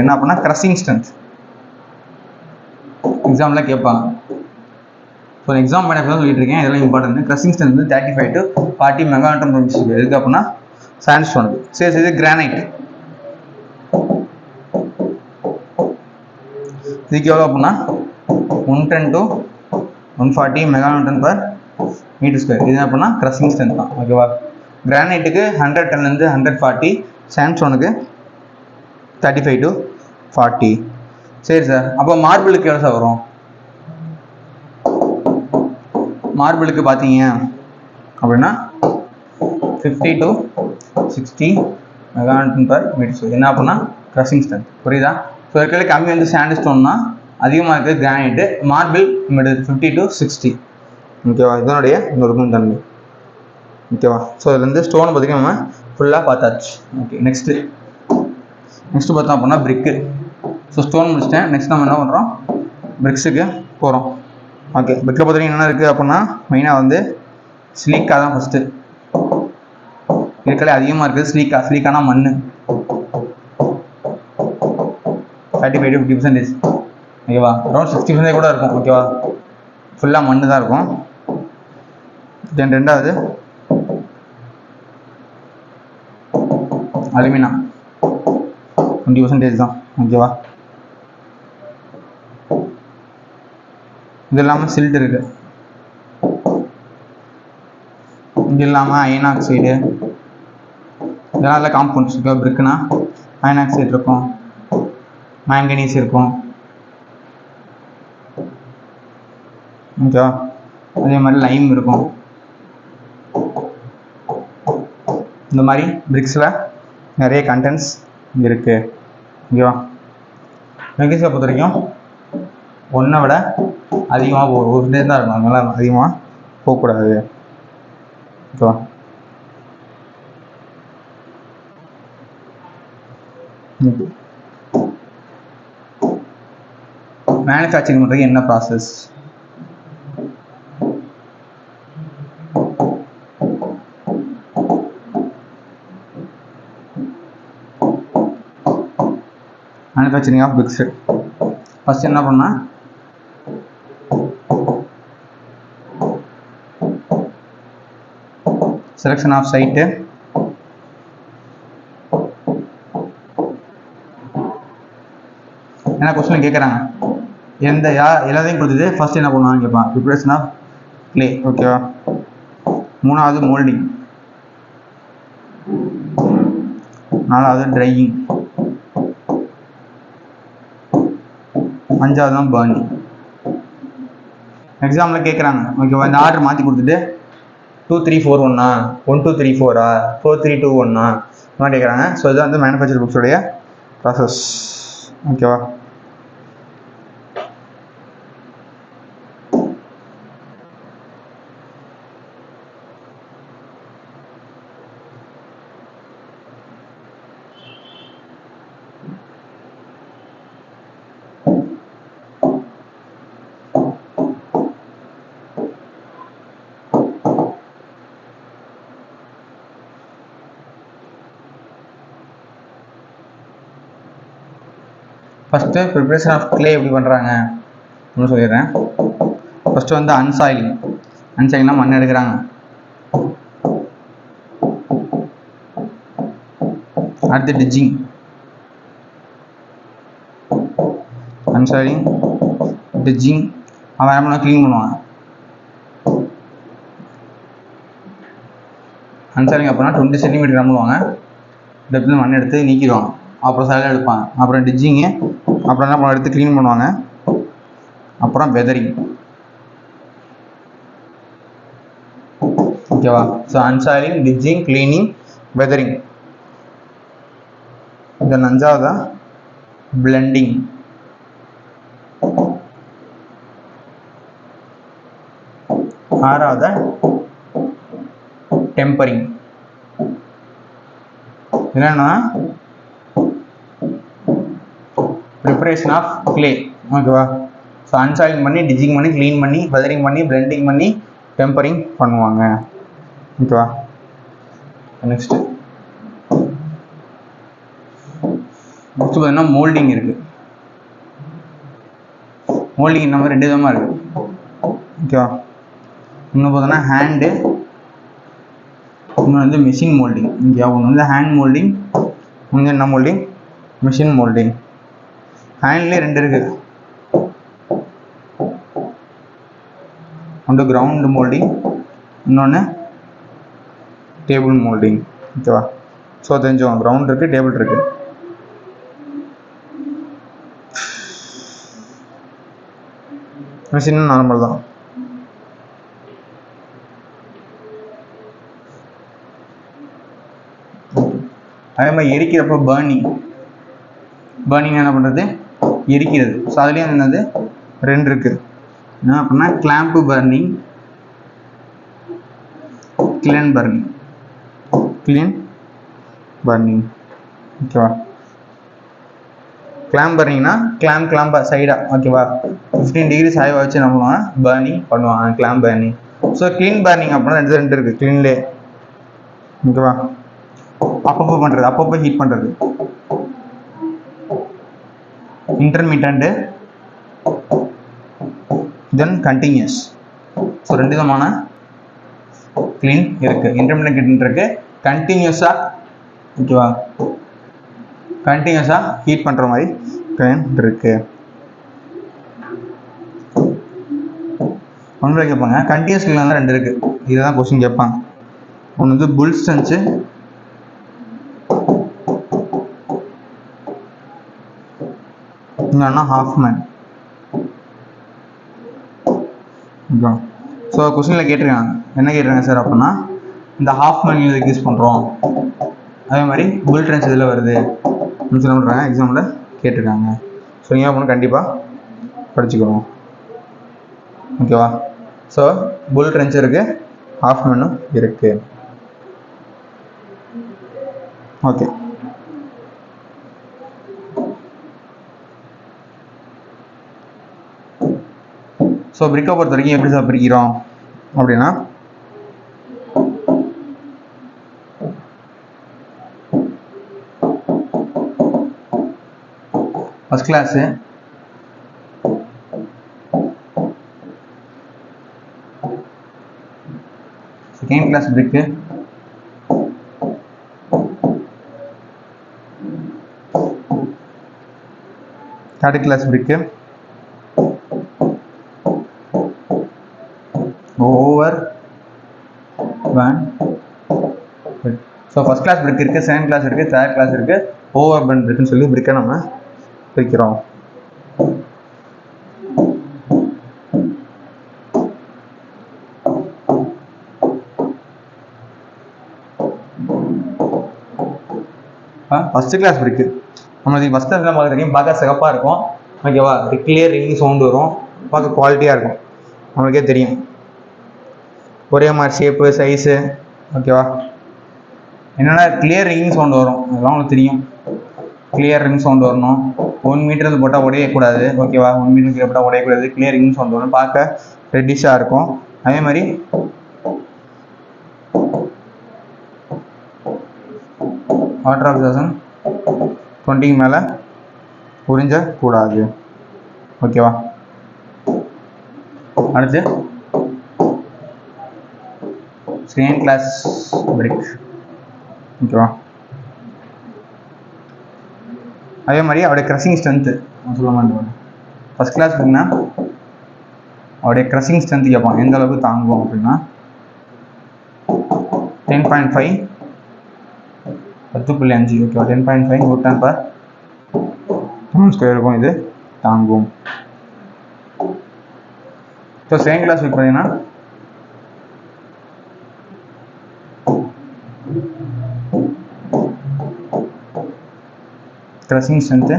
என்ன அப்படின்னா க்ரஷிங் ஸ்ட்ரென்த் எக்ஸாமில் கேட்பாங்க. ஸோ எக்ஸாம் பண்ண சொல்லிட்டு இருக்கேன், இதெல்லாம் இம்பார்ட்டன்ட். க்ரஷிங் ஸ்ட்ரென்த் வந்து 35 to 40 MΩ/m². எதுக்கு அப்படின்னா சாண்ட் ஸ்டோனுக்கு. சரி, இது கிரானைட். இதுக்கு எவ்வளோ அப்படின்னா 110 to 140 MΩ/m². இது அப்படின்னா க்ரஷிங் ஸ்ட்ரென்த் தான். ஓகேவா, கிரானைட்டுக்கு 110 to 140, சாண்ட்ஸ்டோனுக்கு 35 to 40. சரி சார், அப்போ மார்பிளுக்கு எவ்வளோ சார் வரும்? மார்பிளுக்கு பார்த்தீங்க அப்படின்னா 50 to 60 MΩ/m². என்ன அப்படின்னா க்ரஷிங் ஸ்ட்ரென்த். புரியுதா? ஸோ இருக்கிற கம்மி வந்து சாண்ட் ஸ்டோன்னா, அதிகமாக இருக்குது கிரானைட்டு. Marble 50 to 60. ஓகேவா, இதனுடைய நொறுக்கும் தன்மை. ஓகேவா, ஸோ இதுலேருந்து ஸ்டோன் பார்த்திங்கன்னா நம்ம ஃபுல்லாக பார்த்தாச்சு. ஓகே, நெக்ஸ்ட்டு பார்த்தோம் அப்படின்னா பிரிக்கு. ஸோ ஸ்டோன் முடிச்சிட்டேன். நெக்ஸ்ட் நம்ம என்ன பண்ணுறோம், பிரிக்ஸுக்கு போகிறோம். ஓகே, பிரிக்கில் பார்த்தீங்கன்னா என்னென்ன இருக்குது அப்படின்னா மெயினாக வந்து ஸ்லீக்காக தான் ஃபஸ்ட்டு இருக்கலே அதிகமாக இருக்குது. ஸ்லீக்கானா மண் 35-50%, ஓகேவா. அரௌண்ட் 60% கூட இருக்கும், ஓகேவா. ஃபுல்லாக மண் தான் இருக்கும். தென் ரெண்டாவது அலுமினா 20% தான், ஓகேவா. இது இல்லாமல் சில்ட் இருக்கு, இது இல்லாமல் அயன் ஆக்சைடு, இதெல்லாம் இல்லை காம்பவுண்ட்ஸ் இருக்கா. பிரிக்குனா அயன் ஆக்சைடு இருக்கும், மேங்கனீஸ் இருக்கும், ஓகேவா. அதே மாதிரி லைம் இருக்கும். இந்த மாதிரி பிரிக்ஸில் நிறைய கண்டென்ட்ஸ் இருக்குது, ஓகேவா. மெக்னீசியம் பொறுத்த வரைக்கும் ஒன்றை விட அதிகமாக ஒரு தான் இருக்கும், அதனால அதிகமாக போகக்கூடாது, ஓகேவா. மேனுஃபேக்சரிங் பண்ணுறதுக்கு என்ன process, manufacturing of bricks. First என்ன பண்ணா செலக்ஷன் ஆஃப் சைட்டு, என்ன கொஸ்டின் கேட்குறாங்க, எல்லாத்தையும் கொடுத்துட்டு ஃபர்ஸ்ட் என்ன பண்ணுவாங்க கேட்பான், ப்ரிப்பரேஷன் ஆஃப் கிளே, ஓகேவா. மூணாவது மோல்டிங், நாலாவது ட்ரையிங், அஞ்சாவது தான் பர்னிங். எக்ஸாமில் கேட்குறாங்க, ஓகேவா. இந்த ஆர்டர் மாற்றி கொடுத்துட்டு 2 3 4 1 1 2 3 4 4 3 2 1 இந்த மாதிரி கேட்குறாங்க. ஸோ இதுதான் வந்து மேனுஃபேக்சர் புக்ஸோடைய ப்ராசஸ், ஓகேவா. ஃபஸ்ட்டு ப்ரிப்ரேஷன் ஆஃப் கிளே எப்படி பண்ணுறாங்க அப்படின்னு சொல்லிடுறேன். ஃபஸ்ட்டு வந்து அன்சாயிலிங்னா மண் எடுக்கிறாங்க. அடுத்து டிஜிங், அன்சாயிலிங், டிஜிங், அவன் என்ன க்ளீன் பண்ணுவாங்க. அன்சாயிலிங் அப்படின்னா 20 சென்டிமீட்டர் நம்புவாங்க, டெப்த்தில் மண் எடுத்து நீக்கிடுவாங்க, அப்புறம் சைடில் எடுப்பாங்க. அப்புறம் டிஜிங்கு, அப்புறம் என்ன எடுத்து க்ளீன் பண்ணுவாங்க. அப்புறம் வெதரிங், ஓகேவா. So unsoiling, digging, cleaning, weathering. Then அஞ்சாவதா பிளெண்டிங், ஆறாவதா டெம்பரிங். என்னன்னா ப்ரிப்பரேஷன் ஆஃப் கிளே, ஓகேவா. ஸோ அன்சாயிலிங் பண்ணி, டிஜிங் பண்ணி, க்ளீன் பண்ணி, வெதரிங் பண்ணி, பிளெண்டிங் பண்ணி, டெம்பரிங் பண்ணுவாங்க, ஓகேவா. நெக்ஸ்ட்டு பார்த்தீங்கன்னா மோல்டிங் இருக்குது. மோல்டிங் இந்த மாதிரி 2 விதமாக இருக்குது, ஓகேவா. இன்னும் பார்த்தோன்னா ஹேண்டு, இன்னொன்று வந்து மிஷின் மோல்டிங், ஓகேவா. ஒன்று வந்து ஹேண்ட் மோல்டிங், ஒன்று என்ன மோல்டிங், மிஷின் மோல்டிங். ஹேண்ட்லேயே 2 இருக்குது, ஒன்று கிரவுண்ட் மோல்டிங், இன்னொன்று டேபிள் மோல்டிங், ஓகேவா. ஸோ தெரிஞ்சோம், கிரவுண்ட் இருக்குது, டேபிள் இருக்குது. மிஷின் நார்மல் தான். அதே மாதிரி எரிக்கிறப்போ பர்னிங் என்ன பண்ணுறது, எரிக்கிறது. ஸோ அதுலேயும் என்னது 2 இருக்குது. என்ன அப்படின்னா கிளாம்ப் பர்னிங், கிளீன் பர்னிங், ஓகேவா. கிளாம்ப் பர்னிங்னா கிளாம்பா சைடாக ஓகேவா 15 டிகிரி சாய்வை வச்சு என்ன பண்ணுவாங்க பர்னிங் பண்ணுவாங்க clamp burning. So clean burning அப்படின்னா ரெண்டு இருக்குது க்ளீன்லே ஓகேவா அப்பப்போ பண்ணுறது அப்பப்போ ஹீட் பண்ணுறது இன்டர்மீடியன்ட் தென் கண்டினியூஸ். ஸோ ரெண்டு விதமான க்ளீன் இருக்கு இன்டர்மீடியன்ட் இருக்கு கண்டினியூஸாக ஓகேவா கண்டினியூஸாக ஹீட் பண்ணுற மாதிரி க்ளீன் இருக்கு. ஒன்று கேட்பாங்க கண்டினியூஸ் க்ளீன் ரெண்டு இருக்கு இதுதான் கொஸ்டின் கேட்பாங்க. ஒன்று வந்து புல் ஸ்ட்ரென்ச்சு இன்னொன்னா ஹாஃப்மேன். ஸோ கொஸ்டினில் கேட்டிருக்காங்க என்ன கேட்டிருக்காங்க சார் அப்படின்னா இந்த ஹாஃப்மேன் இதுக்கு யூஸ் பண்ணுறோம் அதே மாதிரி புல் ட்ரென்ச் இதில் வருது அப்படின்னு சொல்ல பண்ணுறாங்க எக்ஸாமில் கேட்டிருக்காங்க. ஸோ நீங்கள் பண்ணணும் கண்டிப்பாக படிச்சுக்கணும் ஓகேவா. ஸோ புல் ட்ரென்ச் இருக்குது ஹாஃப்மேனும் இருக்குது ஓகே. ஸோ பிரிக்கை பொறுத்த வரைக்கும் எப்படி சார் பிரிக்கிறோம் அப்படின்னா first class second class brick third class brick over burnt. So first class brick இருக்குது செகண்ட் கிளாஸ் இருக்குது தேர்ட் கிளாஸ் இருக்குது ஓவர் பேன் இருக்குன்னு சொல்லி பிரிக்கை நம்ம பிரிக்கிறோம். ஃபர்ஸ்ட் கிளாஸ் பிரிக்கு நம்மளுக்கு ஃபர்ஸ்ட் கிளாஸ் பார்க்குறதுக்கு பார்க்க சிறப்பாக இருக்கும் ஓகேவா. கிளியர் ரிங் சவுண்டு வரும் பார்க்க குவாலிட்டியாக இருக்கும் நம்மளுக்கே தெரியும் ஒரே மாதிரி ஷேப்பு சைஸு ஓகேவா. என்னென்னா கிளியர் ரிங் சவுண்டு வரும் அதெல்லாம் உங்களுக்கு தெரியும் கிளியர் ரிங் சவுண்டு வரணும் 1 மீட்டர் போட்டால் உடையக்கூடாது ஓகேவா 1 மீட்டர் கீழே போட்டால் உடையக்கூடாது கிளியர் ரிங் சவுண்டு வரும் பார்க்க ரெட்டிஷாக இருக்கும். அதே மாதிரி வாட்டர் அப்சார்ப்ஷன் 20 மேலே உறிஞ்சக்கூடாது ஓகேவா. அடுத்து செகண்ட் கிளாஸ் பிரிக் ஓகேவா. அதே மாதிரி அவருடைய க்ரஷிங் ஸ்ட்ரென்த்து சொல்ல மாட்டேன். ஃபர்ஸ்ட் கிளாஸ் பிரிக்னா அவருடைய க்ரஷிங் ஸ்ட்ரென்த் கேட்பான் எந்த அளவுக்கு தாங்குவோம் அப்படின்னா 10.5 10.5 ஓகேவா 10.5 Newton/m² இருக்கும் இது தாங்கும். ஸோ செகண்ட் கிளாஸ் பிரிக் பார்த்தீங்கன்னா க்ரஷிங் ஸ்ட்ரென்த்து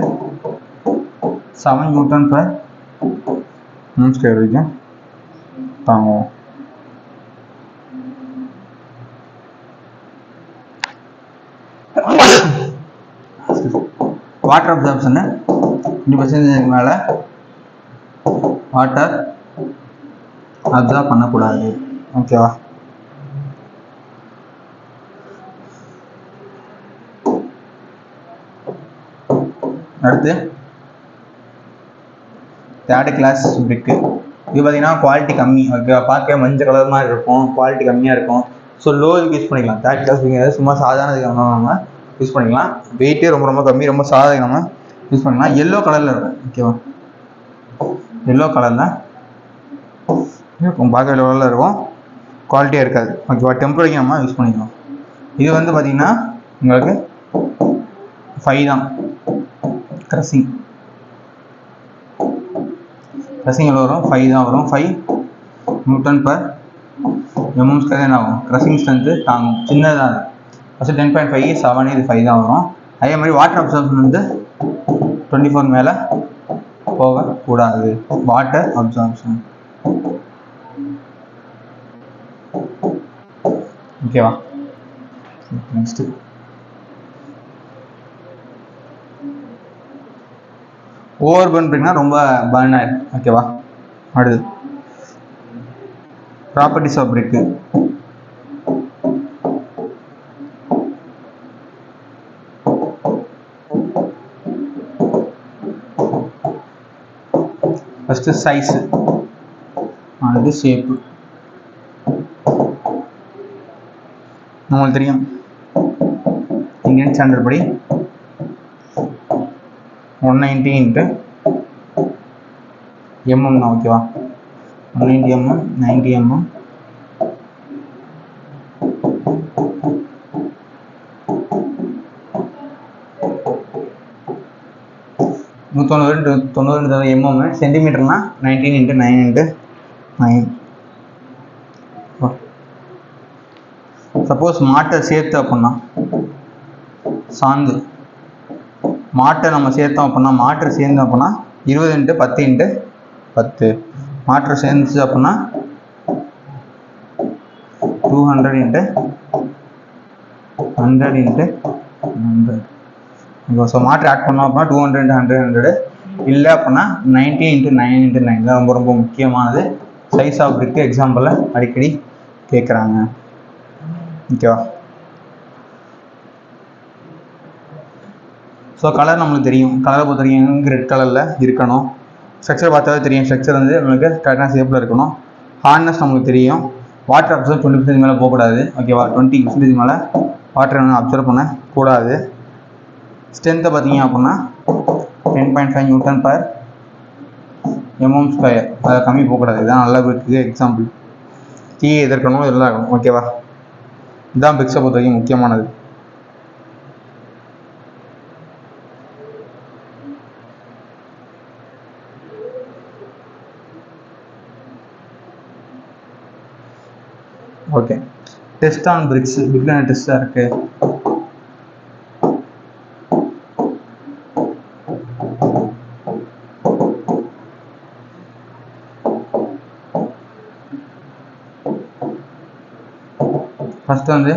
7 Newton/m² வரைக்கும் தாங்கும். வாட்டர் அப்சார்ப்ஷன் 20% மேலே வாட்டர் அப்சார்ப் பண்ணக்கூடாது ஓகேவா. அடுத்து தேர்ட் கிளாஸ் பிரிக்கு இது பார்த்தீங்கன்னா குவாலிட்டி கம்மி ஓகேவா பார்க்க மஞ்சள் கலர் மாதிரி இருக்கும் குவாலிட்டி கம்மியாக இருக்கும். ஸோ லோ இதுக்கு யூஸ் பண்ணிக்கலாம் தேர்ட் கிளாஸ் பிரிக்கிறது சும்மா சாதாரண நம்ம யூஸ் பண்ணிக்கலாம் வெயிட்டே ரொம்ப கம்மி ரொம்ப சாதாரண நம்ம யூஸ் பண்ணிக்கலாம். எல்லோ கலரில் இருக்கும் ஓகேவா எல்லோ கலரில் இருக்கும் பார்க்க எல்லோ கலரில் இருக்கும் குவாலிட்டியாக இருக்காது ஓகேவா டெம்பரரிக்கு நம்ம யூஸ் பண்ணிக்கலாம். இது வந்து பார்த்தீங்கன்னா உங்களுக்கு 5 தான் க்ரஷிங் எவ்வளோ வரும் 5 தான் வரும் 5 Newton/mm² என்ன ஆகும் க்ரஷிங் ஸ்ட்ரென்த்து தாங்கும் சின்னதாக இருக்கும். ஃபஸ்ட்டு 10.5 7 இது 5 தான் வரும். அதே மாதிரி வாட்டர் அப்சார்ப்ஷன் வந்து 24 மேலே போகக்கூடாது வாட்டர் அப்சார்ப்ஷன் ஓகேவா. நெக்ஸ்ட்டு ஓவர் பர்ன் பிரேக்னா ரொம்ப பர்ன் ஆயிடும். ஓகேவா? அடுத்து properties of brick. First size, அது ஷேப்பு. நம்மளுக்கு தெரியும் இந்தியன் ஸ்டாண்டர்ட் படி 190 × mm தான். ஓகேவா? 190 mm, 90 mm, 190 mm, சென்டிமீட்டர்னா 19 × 9 × 9. சப்போஸ் மாட்டை சேர்த்து அப்படின்னா சாந்து மாட்டை நம்ம சேர்த்தோம் அப்படின்னா மாற்று சேர்ந்தோம் அப்படின்னா 20 × 10 × 10. மாற்று சேர்ந்துச்சு அப்படின்னா 200 × 100 × 100. ஸோ மாற்று ஆட் பண்ணோம் அப்படின்னா 200 × 100 100. இல்லை அப்படின்னா 90 × 9 × 9 தான் ரொம்ப ரொம்ப முக்கியமானது. சைஸ் ஆஃப் பிரிக்கு எக்ஸாம்பிளில் அடிக்கடி கேட்குறாங்க. ஓகேவா? ஸோ கலர் நம்மளுக்கு தெரியும். கலரை பொறுத்த வரைக்கும் ரெட் கலரில் இருக்கணும். ஸ்ட்ரக்சர் பார்த்தாவே தெரியும். ஸ்ட்ரக்சர் வந்து நம்மளுக்கு கரெக்டான ஷேப்பில் இருக்கணும். ஹார்ட்னஸ் நம்மளுக்கு தெரியும். வாட்டர் அப்சர்வ் 20% மேலே போகக்கூடாது. ஓகேவா? 20% மேலே வாட்டர் வந்து அப்சர்வ் பண்ணக்கூடாது. ஸ்ட்ரென்த்தை பார்த்தீங்க அப்படின்னா 10.5 Nm/mm². அதை கம்மி போகக்கூடாது. இதுதான் நல்ல பிரிக்கு எக்ஸாம்பிள். தீயை எதிர்க்கணும், இதெல்லாம் இருக்கணும். ஓகேவா? இதுதான் பிரிக்ஸை பொறுத்த வரைக்கும் முக்கியமானது. Okay, test on bricks. பிரிக்ல என்ன டெஸ்ட்டாக இருக்கு? ஃபர்ஸ்ட் வந்து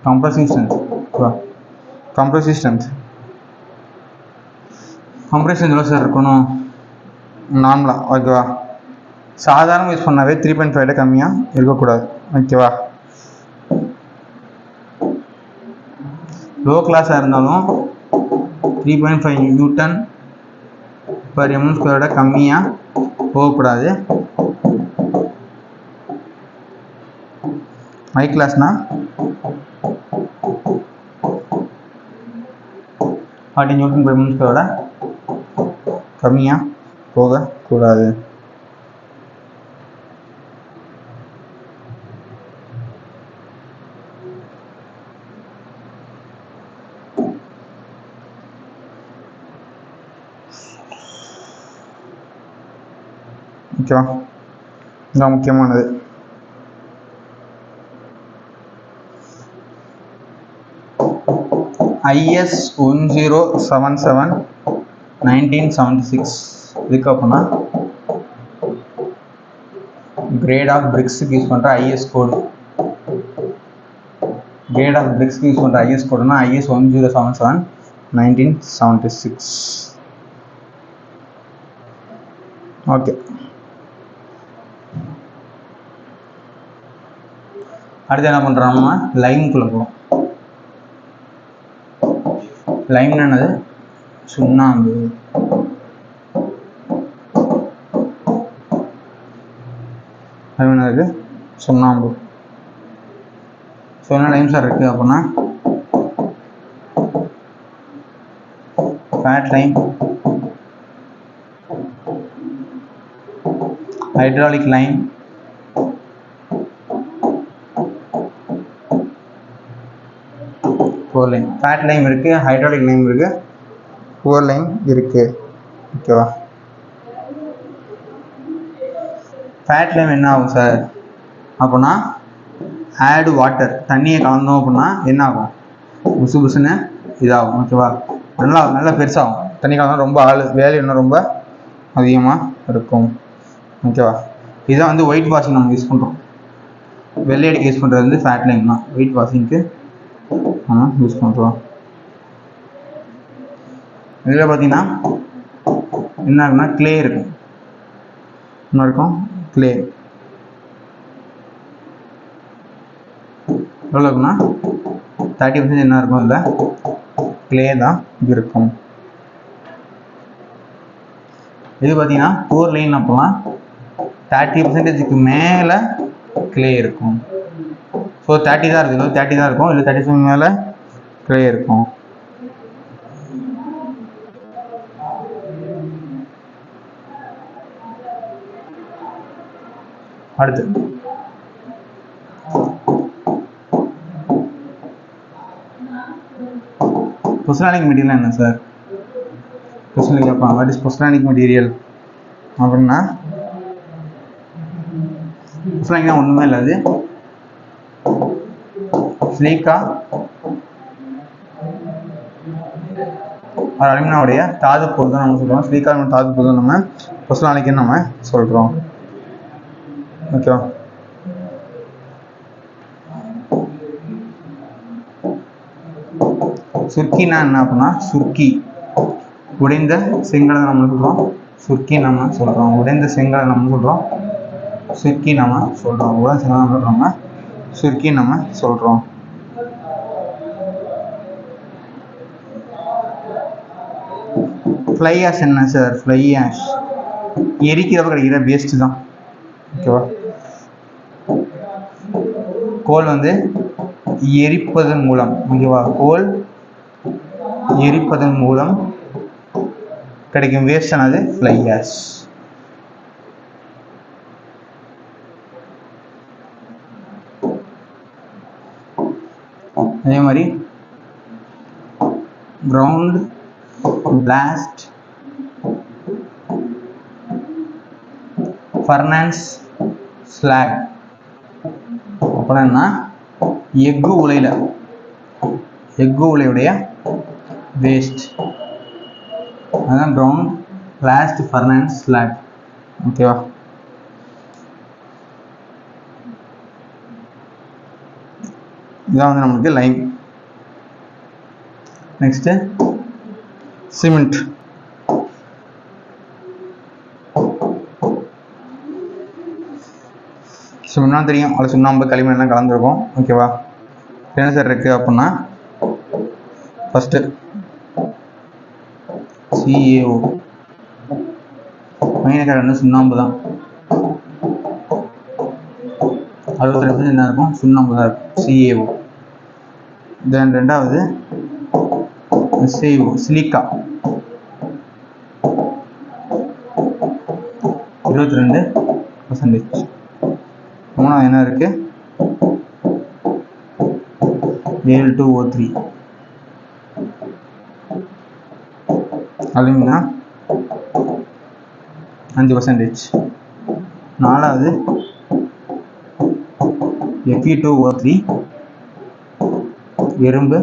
கம்ப்ரசிவ் ஸ்ட்ரென்த். கம்ப்ரசிவ் ஸ்ட்ரென்த் எவ்வளோ சார் இருக்கணும் நார்மலாக? ஓகேவா? சாதாரண யூஸ் பண்ணாவே 3.5 கம்மியாக இருக்கக்கூடாது. ஓகேவா? லோ கிளாஸாக இருந்தாலும் 3.5 Nm/mm² கம்மியாக போகக்கூடாது. ஹை கிளாஸ்னா 40 Nm/mm² கம்மியாக போகக்கூடாது. ஓகேவா? இதுதான் முக்கியமானது. IS 1077 1976 இதுக்கு அப்படின்னா கிரேட் ஆஃப் பிரிக்ஸுக்கு யூஸ் பண்ணுற IS கோடு. கிரேட் ஆஃப் பிரிக்ஸ்க்கு யூஸ் பண்ணுற IS கோடுனா IS 1077 1976. ஓகே, அடுத்து என்ன பண்ணுறோம்னா லைமுக்குள்ளே போகிறோம். லைம்னா என்னது? சுண்ணாம்பு. என்னது? சுண்ணாம்பு. ஸோ என்ன லைம் சார் இருக்குது அப்படின்னா fat lime, hydraulic lime, poor lime. Fat lime இருக்குது, ஹைட்ராலிக் லைம் இருக்குது, புவர் லைம் இருக்குது. ஓகேவா? ஃபேட் லைம் என்ன ஆகும் சார் அப்படின்னா ஆட் வாட்டர், தண்ணியை கலந்தோம் அப்படின்னா என்ன ஆகும்? புசு புசுன்னு இதாகும். ஓகேவா? நல்லா பெருசாகும். தண்ணி கலந்தா ரொம்ப வேல்யூ இன்னும் ரொம்ப அதிகமாக இருக்கும். ஓகேவா? இதுதான் வந்து ஒயிட் வாஷிங் நம்ம யூஸ் பண்ணுறோம். வெள்ளையடிக்கு யூஸ் பண்ணுறது வந்து ஃபேட் லைம் தான். ஒயிட் வாஷிங்க்கு நம்ம யூஸ் பண்ணுறோம். இதில் பார்த்தீங்கன்னா என்ன இருக்குன்னா கிளே இருக்கும். என்ன இருக்கும்? கிளே. எவ்வளோ இருக்குன்னா 30% என்ன இருக்கும்? இதில் கிளே தான் இருக்கும். இது பார்த்தீங்கன்னா கோர் லைன் அப்போலாம் 30%க்கு மேலே கிளே இருக்கும். ஸோ 30 தான் இருக்குது, 30 தான் இருக்கும், இல்லை 30% மேலே கிளே இருக்கும். அடுத்து பொசலானிக் மெட்டீரியல் என்ன சார்? கொஸ்டின் கேட்பாங்க, வாட் இஸ் பொசலானிக் மெட்டீரியல் அப்படின்னா, பொசலானிக்னா ஒன்றுமே இல்லை, அது சிலிக்கா அலுமினாவுடைய தாது பொருள் தான் நம்ம சொல்கிறோம். சிலிக்கா தாது பொருள் தான் நம்ம பொசலானிக்னு நம்ம சொல்கிறோம். ஓகேவா? சுர்க்கினா என்ன அப்படின்னா, சுர்க்கி உடைந்த செங்கலை நம்ம சொல்கிறோம், சுர்க்கி நம்ம சொல்கிறோம். உடைந்த செங்கலை நம்ம சொல்கிறோம், சுர்க்கி நம்ம சொல்கிறோம். உடைந்த செங்கலை நம்ம சொல்கிறோம், சுர்க்கி நம்ம சொல்கிறோம். ஃப்ளை ஆஷ் என்ன சார்? ஃப்ளை ஆஷ் எரிக்கிறப்ப கிடைக்கிற வேஸ்ட்டு தான். ஓகேவா? கோல் வந்து எரிப்பதன் மூலம், ஓகேவா, கோல் எரிப்பதன் மூலம் கிடைக்கும் வேஸ்ட் ஆனது ஃப்ளை ஆஷ். அதே மாதிரி கிரவுண்ட் பிளாஸ்ட் ஃபர்னான்ஸ் ஸ்லாக் அப்படின்னா எஃகு உலையில், எஃகு உலையுடைய வேஸ்ட், அதுதான் கிரவுண்ட் பிளாஸ்ட் ஃபர்னான்ஸ் ஸ்லாக். ஓகேவா? இதான் வந்து நமக்கு லைம். Next cement. சிமெண்ட்னா தெரியும், அதில் சுண்ணாம்பு களிமண் எல்லாம் கலந்துருக்கும். ஓகேவா? என்ன சார் இருக்குது அப்படின்னா, ஃபஸ்ட்டு CaO மைனக்கார வந்து சுண்ணாம்பு தான், 62% என்ன இருக்கும்? சுண்ணாம்பு தான் இருக்கும், CaO. தென் ரெண்டாவது SiO சிலிக்கா 22%. மூணாவது என்ன இருக்கு? Al2O3 alumina 5%. நாலாவது Fe2O3 எறும்பு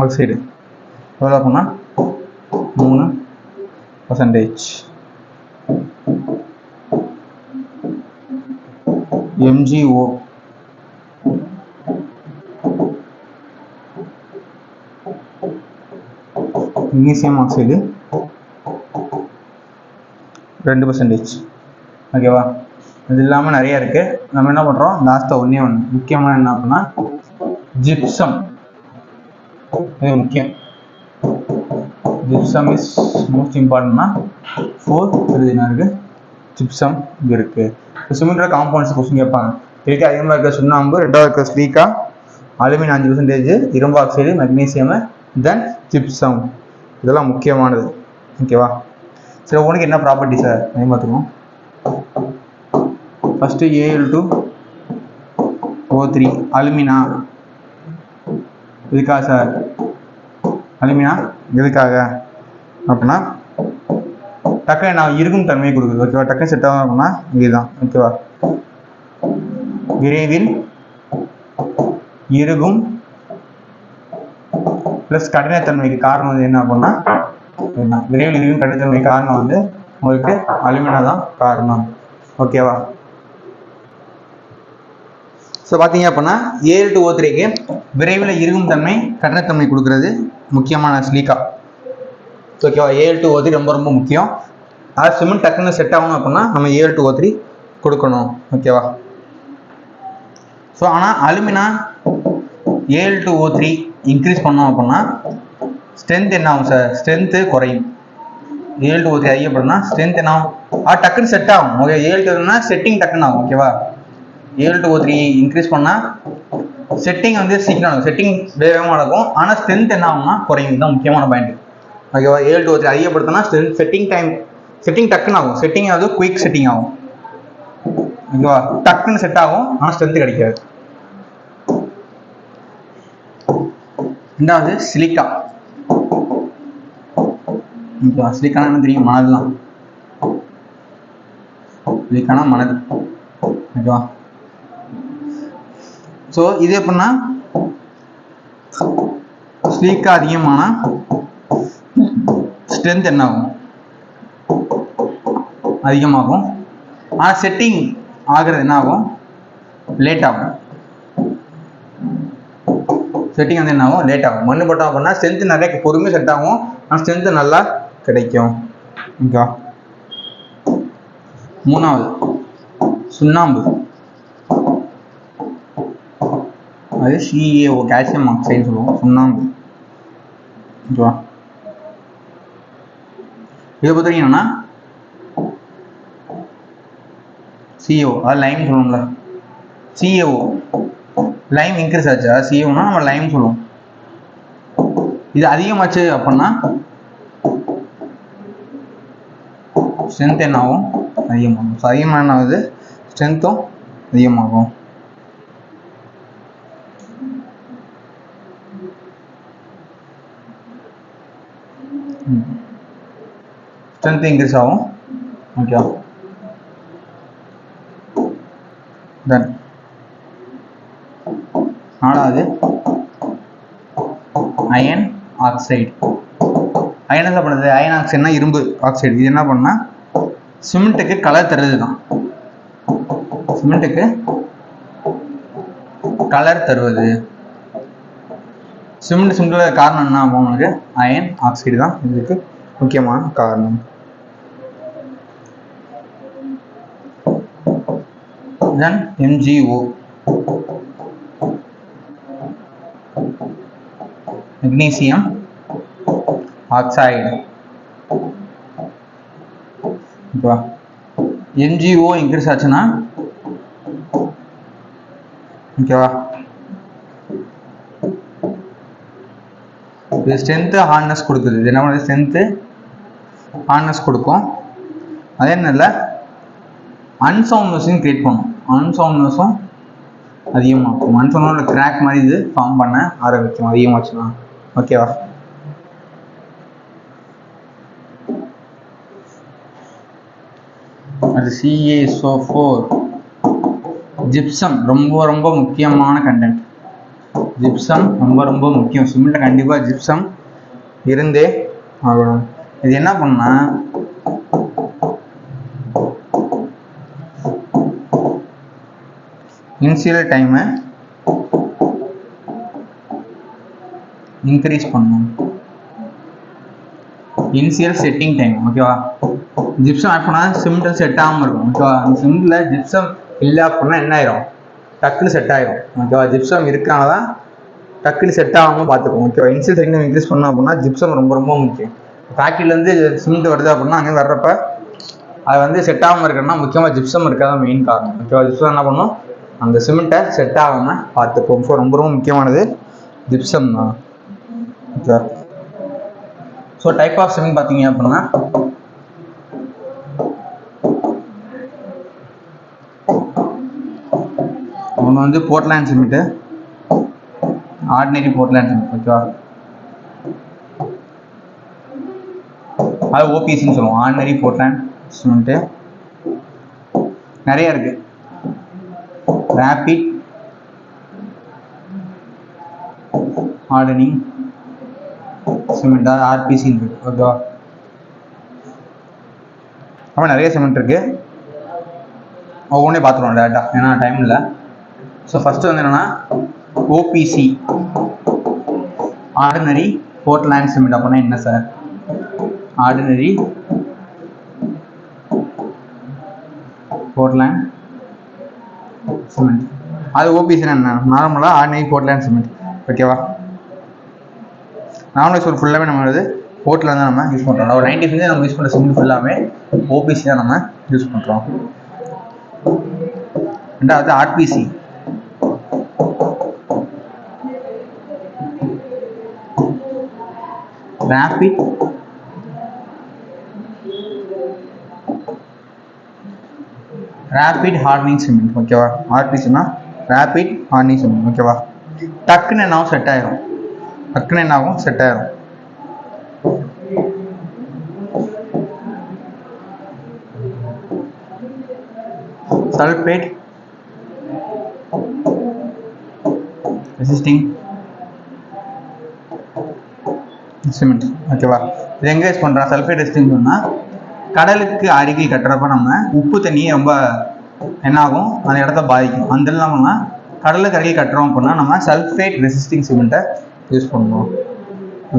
ஆக்சைடு, எவ்வளோ அப்படின்னா 3%. MgO magnesium oxide 2%. ஓகேவா? இது இல்லாமல் நிறைய இருக்கு. நம்ம என்ன பண்ணுறோம், லாஸ்ட்டாக ஒன்றே ஒன்று முக்கியமான என்ன அப்படின்னா ஜிப்சம். இது முக்கியம். ஜிப்சம் இஸ் மோஸ்ட் இம்பார்ட்டன்ட்னா 4 என்ன இருக்கு? ஜிப்சம் இருக்கு. சிமெண்ட்ல காம்பவுண்ட்ஸ் கொஸ்டின் கேட்பாங்க. இதுக்கு அதிகமாக இருக்க சுண்ணாம்பு, ரெண்டாவது இருக்க ஸ்லீக்கா, அலுமினியம் 5%, இரும்பு ஆக்சைடு, மெக்னீசியம், தென் ஜிப்சம். இதெல்லாம் முக்கியமானது. ஓகேவா? சரி, உனக்கு என்ன ப்ராப்பர்ட்டி சார் அதே பார்த்துக்கணும். ஃபஸ்ட்டு Al2O3 அலுமினா எதுக்காக சார்? அலுமினா எதுக்காக அப்படின்னா டக்குனு நான் இருக்கும் தன்மையை கொடுக்குது. ஓகேவா? டக்குனு செட் ஆகும் அப்படின்னா இதுதான். ஓகேவா? விரைவில் இறுகும் ப்ளஸ் கடினத்தன்மைக்கு காரணம் வந்து என்ன அப்படின்னா, விரைவில் இறுகும் கடினத்தன்மைக்கு காரணம் வந்து உங்களுக்கு அலுமினா தான் காரணம். ஓகேவா? ஸோ பார்த்தீங்க அப்படின்னா Al2O3க்கு விரைவில் இருக்கும் தன்மை கடினத்தன்மை கொடுக்கறது முக்கியமான சிலிக்கா. ஓகேவா, Al2O3 ரொம்ப ரொம்ப முக்கியம். அது சிமெண்ட் டக்குன்னு செட் ஆகணும் அப்படின்னா நம்ம Al2O3 கொடுக்கணும். ஓகேவா. ஸோ ஆனால் அலுமினா Al2O3 இன்க்ரீஸ் பண்ணோம் அப்படின்னா ஸ்ட்ரென்த் என்ன ஆகும் சார்? ஸ்ட்ரென்த்து குறையும். Al2O3 அதிகப்படுனா ஸ்ட்ரென்த் என்ன ஆகும்? அது டக்குன்னு செட் ஆகும். ஓகே, Al2O3னா செட்டிங் டக்குன்னு ஆகும். ஓகேவா, Al2O3 இன்க்ரீஸ் பண்ணால் செட்டிங் வந்து சீக்கிரம் ஆகும், செட்டிங் வேகமாக நடக்கும். ஆனால் ஸ்ட்ரென்த் என்ன ஆகும்னா குறையும். இதுதான் முக்கியமான பாயிண்ட். ஓகேவா, Al2O3 அதிகப்படுத்தினா செட்டிங் டக்குன்னு ஆகும். செட்டிங் ஆகுது, குயிக் செட்டிங் ஆகும். ஓகேவா, டக்குன்னு செட் ஆகும், ஆனால் ஸ்ட்ரென்த் கிடைக்காது. ரெண்டாவது சிலிக்கா. ஓகேவா, சிலிக்கானா என்ன தெரியும்? மணல் தான். சிலிக்கானா மணல். ஓகேவா. ஸோ இது எப்படின்னா சிலிக்கா அதிகமான ஸ்ட்ரென்த் என்ன ஆகும்? அதிகமாகும். ஆனால் செட்டிங் ஆகிறது என்ன ஆகும்? லேட் ஆகும். செட்டிங் வந்து என்ன ஆகும்? லேட் ஆகும். மண்ணு போட்டோம் அப்படின்னா ஸ்ட்ரென்த் நிறைய பொறுமையாக செட் ஆகும், ஆனால் ஸ்ட்ரென்த் நல்லா கிடைக்கும். ஓகேவா. மூணாவது சுண்ணாம்பு. அது CaO, கால்சியம் ஆக்சைடு சொல்லுவோம், சுண்ணாம்பு. ஓகேவா. இதை பற்றி என்னன்னா CO, அது லைம் சொல்லுவோம்ல, CaO லைம் இன்க்ரீஸ் ஆச்சு, அது CaOனா நம்ம லைம் சொல்லுவோம். இது அதிகமாச்சு அப்படின்னா ஸ்ட்ரென்த் என்ன ஆகும்? அதிகமாகும். ஸோ அதிகமாக என்ன ஆகுது? ஸ்ட்ரென்த்தும் அதிகமாகும். ஸ்ட்ரென்த் இன்க்ரீஸ் ஆகும். ஓகே, தென் நாலாவது அயன் ஆக்சைடு. அயன் என்ன பண்ணுறது? அயன் ஆக்சைடுனா இரும்பு ஆக்சைடு. இது என்ன பண்ணா சிமெண்ட்டுக்கு கலர் தருவது தான். சிமெண்ட்டுக்கு கலர் தருவது. சிமெண்ட் காரணம் என்ன உங்களுக்கு? அயன் ஆக்சைடு தான் இதுக்கு முக்கியமான காரணம். தென் MgO, மெக்னீசியம் ஆக்சைடு. ஓகேவா. MgO இன்க்ரீஸ் ஆச்சுன்னா ஓகேவா இது ஸ்ட்ரென்த்து ஹார்ட்னஸ் கொடுக்குது. இது என்ன பண்ணுறது? ஸ்ட்ரென்த்து ஹார்ட்னஸ் கொடுக்கும். அதே நேரத்தில் அன்சவுண்ட்னஸையும் கிரியேட் பண்ணும். அன்சவுண்ட்னஸும் அதிகமாகும். அன்சவுண்டோட கிராக் மாதிரி இது ஃபார்ம் பண்ண ஆரம்பிக்கும் அதிகமாச்சுன்னா. ஓகேவா. அது CaSO4. ஜிப்சம் ரொம்ப ரொம்ப முக்கியமான கண்டென்ட். ஜிப்சம் ரொம்ப ரொம்ப முக்கியம். சிமெண்ட்ல கண்டிப்பாக ஜிப்சம் இருந்தே ஆகணும். இது என்ன பண்ணா இனிஷியல் டைமை இன்க்ரீஸ் பண்ணும். Initial setting time. ஓகேவா. ஜிப்சம் அப்படின்னா சிமெண்ட் செட் ஆகாமல் இருக்கும். ஓகேவா. அந்த சிமெண்ட்ல ஜிப்சம் இல்லை அப்படின்னா என்ன ஆயிரும்? டக்குன்னு செட் ஆயிரும். ஓகேவா. ஜிப்சம் இருக்காங்க தான் டக்குன்னு செட் ஆகாமல் பார்த்துக்கோங்க. ஓகேவா. இனிஷியல் செட்டிங் இன்க்ரீஸ் பண்ணோம் அப்படின்னா ஜிப்சம் ரொம்ப ரொம்ப முக்கியம். ஃபேக்ட்ரியிலேருந்து சிமெண்ட் வருது அப்படின்னா அங்கே வர்றப்ப அது வந்து செட் ஆகாமல் இருக்கணும்னா முக்கியமாக ஜிப்சம் இருக்காதான் மெயின் காரணம். ஓகேவா. ஜிப்சம் என்ன பண்ணும்? அந்த சிமெண்ட்டை செட் ஆகாமல் பார்த்துப்போம். ஸோ ரொம்ப ரொம்ப முக்கியமானது ஜிப்சம் தான். Okay. So type of cement பார்த்தீங்க அப்படின்னா ஒன்று வந்து Portland cement, ordinary Portland cement. ஓகேவா. அது ஓபிசின்னு சொல்லுவோம், ஆர்டினரி போர்ட்லேண்ட் சிமெண்ட்டு. நிறைய இருக்கு. ரேபிட் ஹார்டனிங் சிமெண்ட், RPC இருக்கு. ஓகேவா. அப்போ நிறைய சிமெண்ட் இருக்கு. ஒவ்வொன்றே பார்த்துருவோம் டேட்டா, ஏன்னா டைம் இல்லை. ஸோ ஃபஸ்ட்டு வந்து என்னென்னா ஓபிசி ஆர்டினரி போர்ட்லேண்ட் சிமெண்ட் அப்படின்னா என்ன சார்? Ordinary Portland cement. அது ஓபிசினா என்ன? நார்மலாக ஆர்டினரி போர்ட்லேண்ட் சிமெண்ட். ஓகேவா? நார்மலாக ஒரு ஃபுல்லாகவே நம்ம வந்து போர்ட்டில் தான் நம்ம யூஸ் பண்ணுறோம். ஒரு 90% நம்ம யூஸ் பண்ணுற சிமெண்ட் ஃபுல்லாகவே ஓபிசி தான் நம்ம யூஸ் பண்ணுறோம். ரெண்டாவது ஆர்பிசி. Rapid hardening cement. ஓகேவா? ஆர்பிசினா ரேபிட் ஹார்டனிங் சிமெண்ட். ஓகேவா? டக்குன்னு என்னாகும்? செட் ஆயிரும். டக்குன்னு என்னாகும்? செட் ஆயிரும். Sulphate resisting cement. ஓகேவா? இது எங்கே யூஸ் பண்ணுறோம்? சல்ஃபேட் ரெசிஸ்டிங் சொன்னால் கடலுக்கு அருகில் கட்டுறப்ப நம்ம உப்பு தண்ணியை ரொம்ப என்னாகும்? அந்த இடத்த பாதிக்கும். அந்த இல்லாமல்னா கடலுக்கு அருகில் கட்டுறோம் அப்படின்னா நம்ம சல்ஃபேட் ரெசிஸ்டிங் சிமெண்ட்டை யூஸ் பண்ணுவோம்.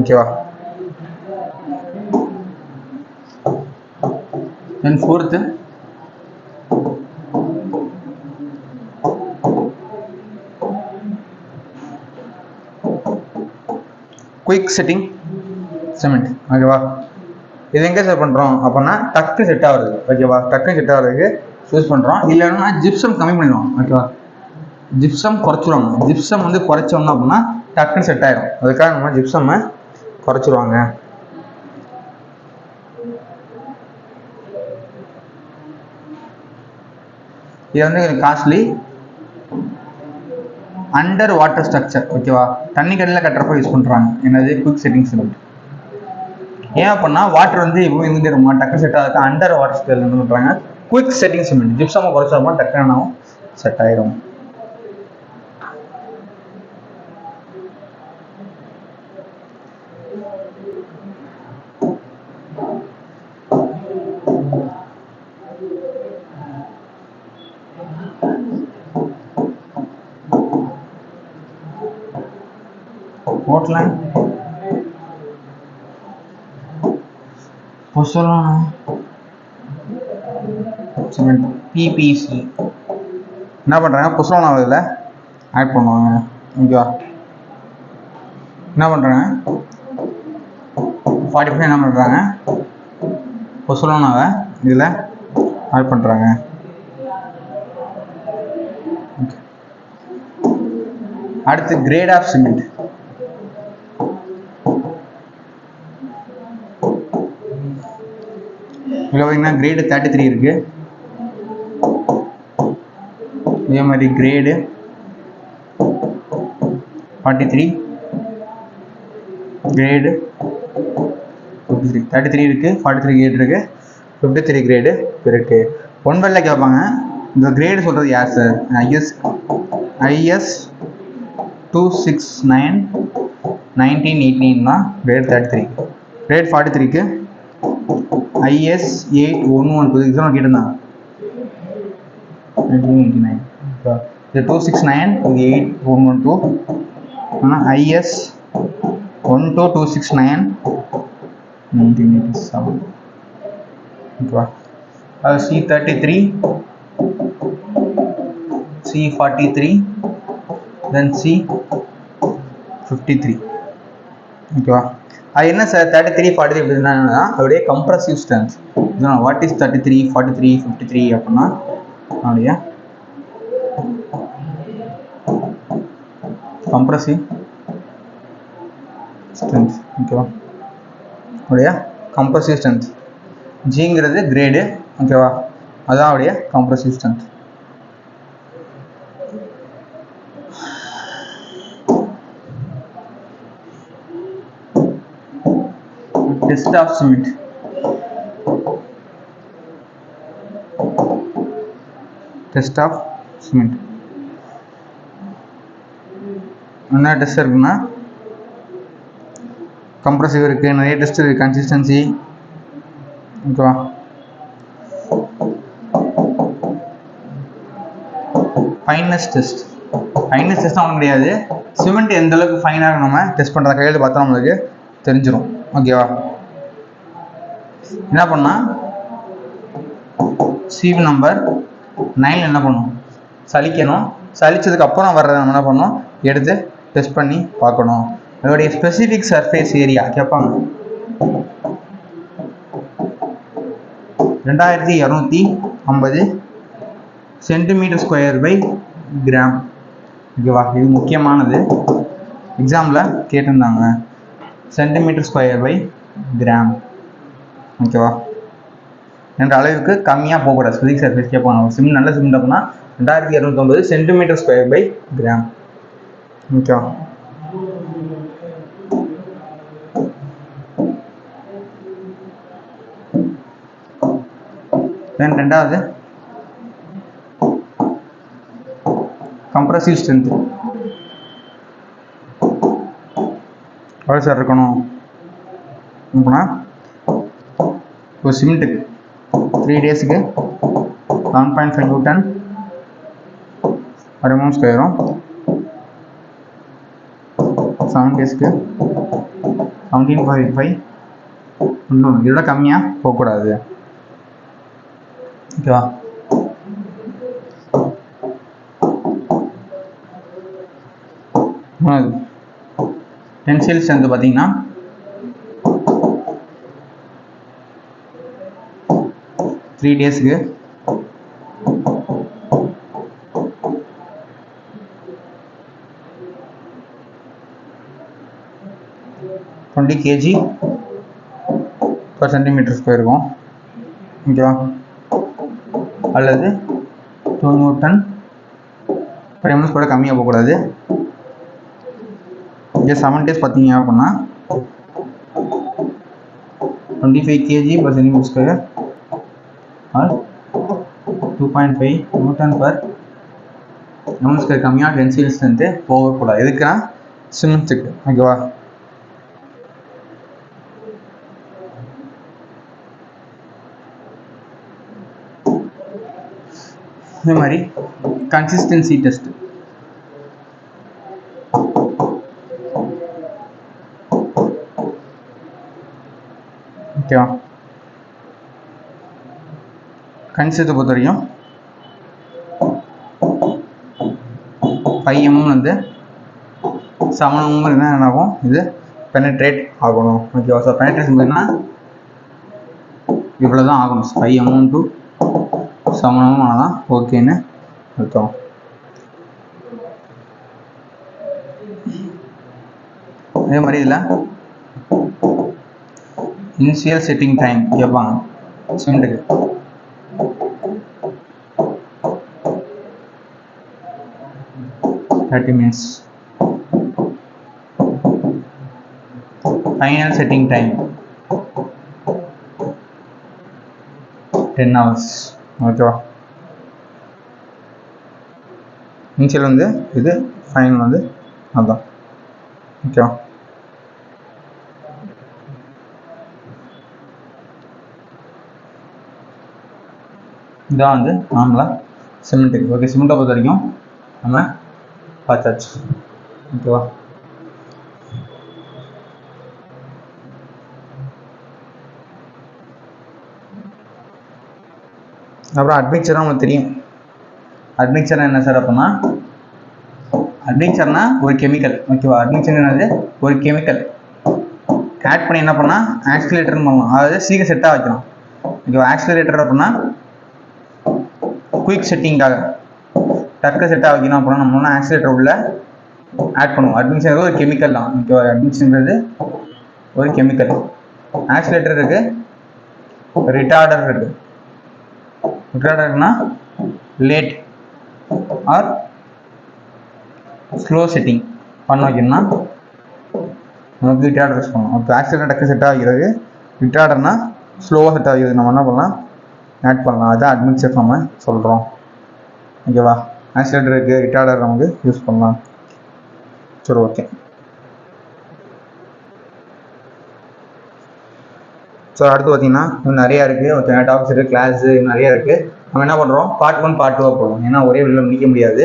ஓகேவா? தென் ஃபோர்த்து குயிக் செட்டிங் சிமெண்ட். ஓகேவா? இது எங்கே சார் பண்ணுறோம் அப்படின்னா டக்கு செட் ஆகுறது. ஓகேவா? டக்கு செட் ஆகிறதுக்கு யூஸ் பண்ணுறோம். இல்லைன்னா ஜிப்சம் கம்மி பண்ணிடுவோம். ஓகேவா? ஜிப்சம் குறைச்சிருவாங்க. ஜிப்சம் வந்து குறைச்சோம்னா அப்படின்னா டக்குன்னு செட் ஆயிடும். அதுக்காக நம்ம ஜிப்சம் குறைச்சிருவாங்க. இது வந்து காஸ்ட்லி அண்டர் வாட்டர் ஸ்ட்ரக்சர். ஓகேவா? தண்ணி கடையில் கட்டுறப்ப யூஸ் பண்ணுறாங்க. என்னது? Quick setting cement. ஏன் அப்படின்னா வாட்டர் வந்து எப்பவும் இருந்துகிட்டே இருக்குமா? டக்கு செட் ஆகுது. அண்டர் வாட்டர் ஸ்கேல் என்ன பண்ணுறாங்க? Quick setting cement. ஜிப்சம் குறைச்சோம்னா டக்குன்னு செட் ஆயிடும். போர்ட்லேண்ட் பொசோலானா சிமெண்ட் பிபிசி என்ன பண்ணுறாங்க? பொசோலானா இதில் ஆட் பண்ணுவாங்க. ஓகேவா? என்ன பண்ணுறாங்க? 45 என்ன பண்ணுறாங்க? பொசோலானாவை இதில் ஆட் பண்ணுறாங்க. அடுத்து கிரேட் ஆஃப் சிமெண்ட். இதில் பார்த்தீங்கன்னா கிரேடு 33 இருக்கு. இதே மாதிரி கிரேடு 43, கிரேடு 53, 33 இருக்கு, 43 கிரேட் இருக்கு, 53 கிரேடு இருக்கு. ஒன்பதுல கேட்பாங்க இந்த கிரேடு சொல்றது யார் சார்? IS 269 1918 தான் கிரேட் 33. கிரேட் 43க்கு IS 8112 எக்ஸாம் கேட்டிருந்தாங்க. 1989 இது 269 இது 8112 ஆனால் IS 12269 1987. ஓகேவா? அது C33 C43 தென் C53. ஓகேவா? அது என்ன சார் 33 43 அப்படின்னா அதோடைய கம்ப்ரசிவ் ஸ்ட்ரென்த். வாட் இஸ் 33 43 53 அப்படின்னா அதோடைய கம்ப்ரசிவ் ஸ்ட்ரென்த். ஓகேவா? அதோடைய கம்ப்ரசிவ் ஸ்ட்ரென்த். ஜிங்கிறது கிரேடு. ஓகேவா? அதான் அவருடைய compressive strength. Test of cement. Test of cement. என்ன டெஸ்ட் இருக்குன்னா கம்ப்ரசிவ் இருக்கு, நிறைய டெஸ்ட் இருக்கு, கன்சிஸ்டன்சி. ஓகேவா? Fines test. ஃபைனஸ் டெஸ்ட் ஒன்றும் கிடையாது. சிமெண்ட் எந்த அளவுக்கு ஃபைனாக நம்ம டெஸ்ட் பண்ணுறத கையில் பார்த்தா நம்மளுக்கு தெரிஞ்சிடும். ஓகேவா? என்ன பண்ணால் சீவ் நம்பர் 9 என்ன பண்ணணும், சலிக்கணும். சலிச்சதுக்கு அப்புறம் வர்றதை நம்ம என்ன பண்ணணும், எடுத்து டெஸ்ட் பண்ணி பார்க்கணும். அதோடைய ஸ்பெசிஃபிக் சர்ஃபேஸ் ஏரியா கேட்பாங்க. 2250 சென்டிமீட்டர் ஸ்கொயர் பை கிராம். ஓகேவா? இது முக்கியமானது, எக்ஸாமில் கேட்டிருந்தாங்க. Centimetre square by gram. ஓகேவா? என்ற அளவுக்கு கம்மியாக போகக்கூடாது. ஸ்பெசிஃபிக் சர்ஃபேஸ் கேட்பாங்க. சிமெண்ட் நல்ல சிமெண்ட் அப்படின்னா 2250 சென்டிமீட்டர் ஸ்கொயர் பை கிராம். ஓகேவா? ரெண்டாவது கம்ப்ரசிவ் ஸ்ட்ரென்த் எவ்வளோ சார் இருக்கணும் அப்படின்னா, ஒரு சிமெண்ட்டுக்கு 3 டேஸுக்கு 7.5 நியூட்டன் per mm ஸ்கொயரும், 7 டேஸ்க்கு 17.5 இதோட கம்மியாக போகக்கூடாது. ஓகேவா? டென்சைல் ஸ்ட்ரென்த் பார்த்தீங்கன்னா 3 டேஸ்க்கு 20 kg per centimeter ஸ்கொயர் இருக்கும். ஓகேவா? அல்லது 2 நியூட்டன் per mm கூட கம்மியாக போகக்கூடாது. இங்கே 7 டேஸ் பார்த்தீங்க அப்படின்னா 25 kg per centimeter square or 2.5 newton per mm square கம்மியாக டென்சைல் ஸ்ட்ரென்த் போகக்கூடாது. எதுக்குன்னா சிமெண்ட்ஸுக்கு. ஓகேவா? இதே மாதிரி கன்சிஸ்டன்சி டெஸ்ட். ஓகேவா? கன்சிஸ்டன்ஸை பொறுத்த வரைக்கும் 5 mm வந்து 7 mm என்ன ஆகும், இது பெனட்ரேட் ஆகணும். ஓகேவா? ஸோ பெனட்ரேஷன் பண்ணா இவ்வளோ தான் ஆகணும். 5 mm to 7 mm ஆனால் ஓகேன்னு அர்த்தம். அதே மாதிரி இதில் இனிஷியல் செட்டிங் டைம் கேட்பாங்க சிமெண்ட்டுக்கு. Thirty minutes. Final setting time 10 hours. ஓகேவா? இனிஷியல் வந்து இது, ஃபைனல் வந்து அதுதான். ஓகேவா? இதான் வந்து நார்மலாக சிமெண்ட்டுக்கு. ஓகே, சிமெண்ட்டை பொறுத்த வரைக்கும் நம்ம பார்த்தாச்சு. ஓகேவா? அப்புறம் அட்மிக்சரும் உங்களுக்கு தெரியும். அட்மிக்சர் என்ன சார் அப்படின்னா, அட்மிக்சர்னா ஒரு கெமிக்கல். ஓகேவா? அட்மிக்சர் என்னது, ஒரு கெமிக்கல் ஆட் பண்ணி என்ன பண்ணால் ஆக்சிலேட்டர்னு பண்ணலாம். அதாவது சீக்கிரம் செட்டாக வைக்கலாம். ஓகேவா? ஆக்சிலேட்டர் அப்படின்னா குயிக் செட்டிங்காக டக்கு செட்டாக வைக்கணும் அப்படின்னா நம்ம ஆக்சிலேட்டர் உள்ள ஆட் பண்ணுவோம். அட்மிக்சர் ஒரு கெமிக்கல் தான். ஓகேவா? அட்மிக்சர்ன்றது ஒரு கெமிக்கல். ஆக்சிலேட்டர் இருக்கு, ரிட்டார்டர் இருக்கு. ரிட்டார்டர்னா லேட் ஆர் ஸ்லோ செட்டிங் பண்ண வைக்கணும்னா நமக்கு ரிட்டார்டர் யூஸ் பண்ணணும். இப்போ ஆக்சிலேட்டர் டக்கு செட் ஆகிறது, ரிட்டார்டர்னா ஸ்லோவாக செட் ஆகிறது. நம்ம என்ன பண்ணலாம், ஆட் பண்ணலாம். அதுதான் அட்மிக்சர் நம்ம சொல்கிறோம். ஓகேவா? ஆக்சிலேட்டர் இருக்குது, ரிட்டார்டர் நமக்கு யூஸ் பண்ணலாம். சரி, ஓகே. ஸோ அடுத்து பார்த்தீங்கன்னா இன்னும் நிறையா இருக்குது. ஓகே, டாபிக்ஸ் இருக்குது, கிளாஸு நிறையா இருக்குது. நம்ம என்ன பண்ணுறோம், பார்ட் 1 பார்ட் 2 போடுவோம். ஏன்னா ஒரே வீடியோவில் முடிக்க முடியாது.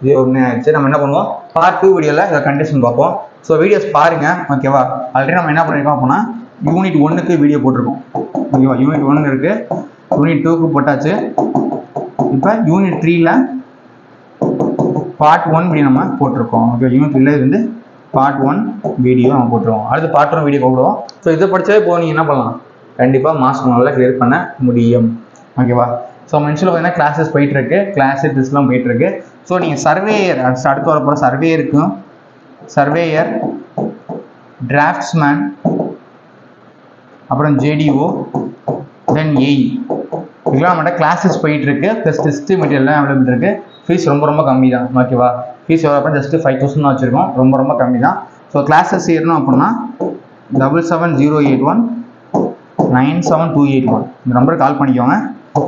0 ஆயிடுச்சு. நம்ம என்ன பண்ணுவோம், பார்ட் 2 வீடியோவில் இதை கண்டிஷன் பார்ப்போம். ஸோ வீடியோஸ் பாருங்க ஓகேவா. ஆல்ரெடி நம்ம என்ன பண்ணியிருக்கோம் அப்படின்னா யூனிட் 1க்கு வீடியோ போட்டிருக்கோம் ஓகேவா. யூனிட் 1 இருக்கு, யூனிட் 2க்கு போட்டாச்சு. இப்போ யூனிட் 3ல பார்ட் 1 வீடியோ நம்ம போட்டிருக்கோம் ஓகே. யூனிட் 3ல இருந்து பார்ட் 1 வீடியோ நம்ம போட்டுருவோம். அடுத்து பார்ட் 1 வீடியோ போடுவோம். ஸோ இதை படித்தாலே போதும், நீங்கள் என்ன பண்ணலாம், கண்டிப்பாக மார்க்ஸ் நல்லா கிளியர் பண்ண முடியும் ஓகேவா. ஸோ மென்ஷனில் பார்த்தீங்கன்னா கிளாஸஸ் போயிட்டுருக்கு, கிளாஸ் டெஸ்ட்லாம் போயிட்டுருக்கு. ஸோ நீங்கள் சர்வேயர் அடுத்து வரப்போகிற சர்வேயருக்கும் சர்வேயர், டிராஃப்ட்ஸ்மேன், அப்புறம் ஜேடிஓ, தென் ஏஇ இதெல்லாம் நம்மகிட்ட கிளாஸஸ் போயிட்டுருக்கு. ப்ளஸ் டெஸ்ட் மெட்டீரியல்லாம் அவைலபிள் இருக்குது. ஃபீஸ் ரொம்ப கம்மி தான் ஓகேவா. ஃபீஸ் எவ்வளோ ஜஸ்ட் 5000 தான் வச்சுருக்கோம், ரொம்ப கம்மி தான். ஸோ கிளாஸஸ் ஏறணும் அப்படின்னா 77081 97281 இந்த நம்பருக்கு கால் பண்ணிக்கோங்க.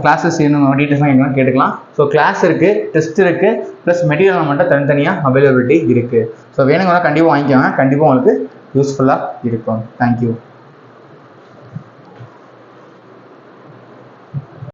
கிளாஸஸ் வேணும் டீட்டெயில்ஸ்லாம் கேட்கலாம் கேட்டுக்கலாம். ஸோ கிளாஸ் இருக்குது, டெஸ்ட் இருக்குது, ப்ளஸ் மெட்டீரியல் நம்மகிட்ட தனித்தனியாக அவைலபிலிட்டி இருக்குது. ஸோ வேணுங்கன்னா கண்டிப்பாக வாங்கிக்கோங்க, கண்டிப்பாக உங்களுக்கு யூஸ்ஃபுல்லாக இருக்கும். தேங்க்யூ.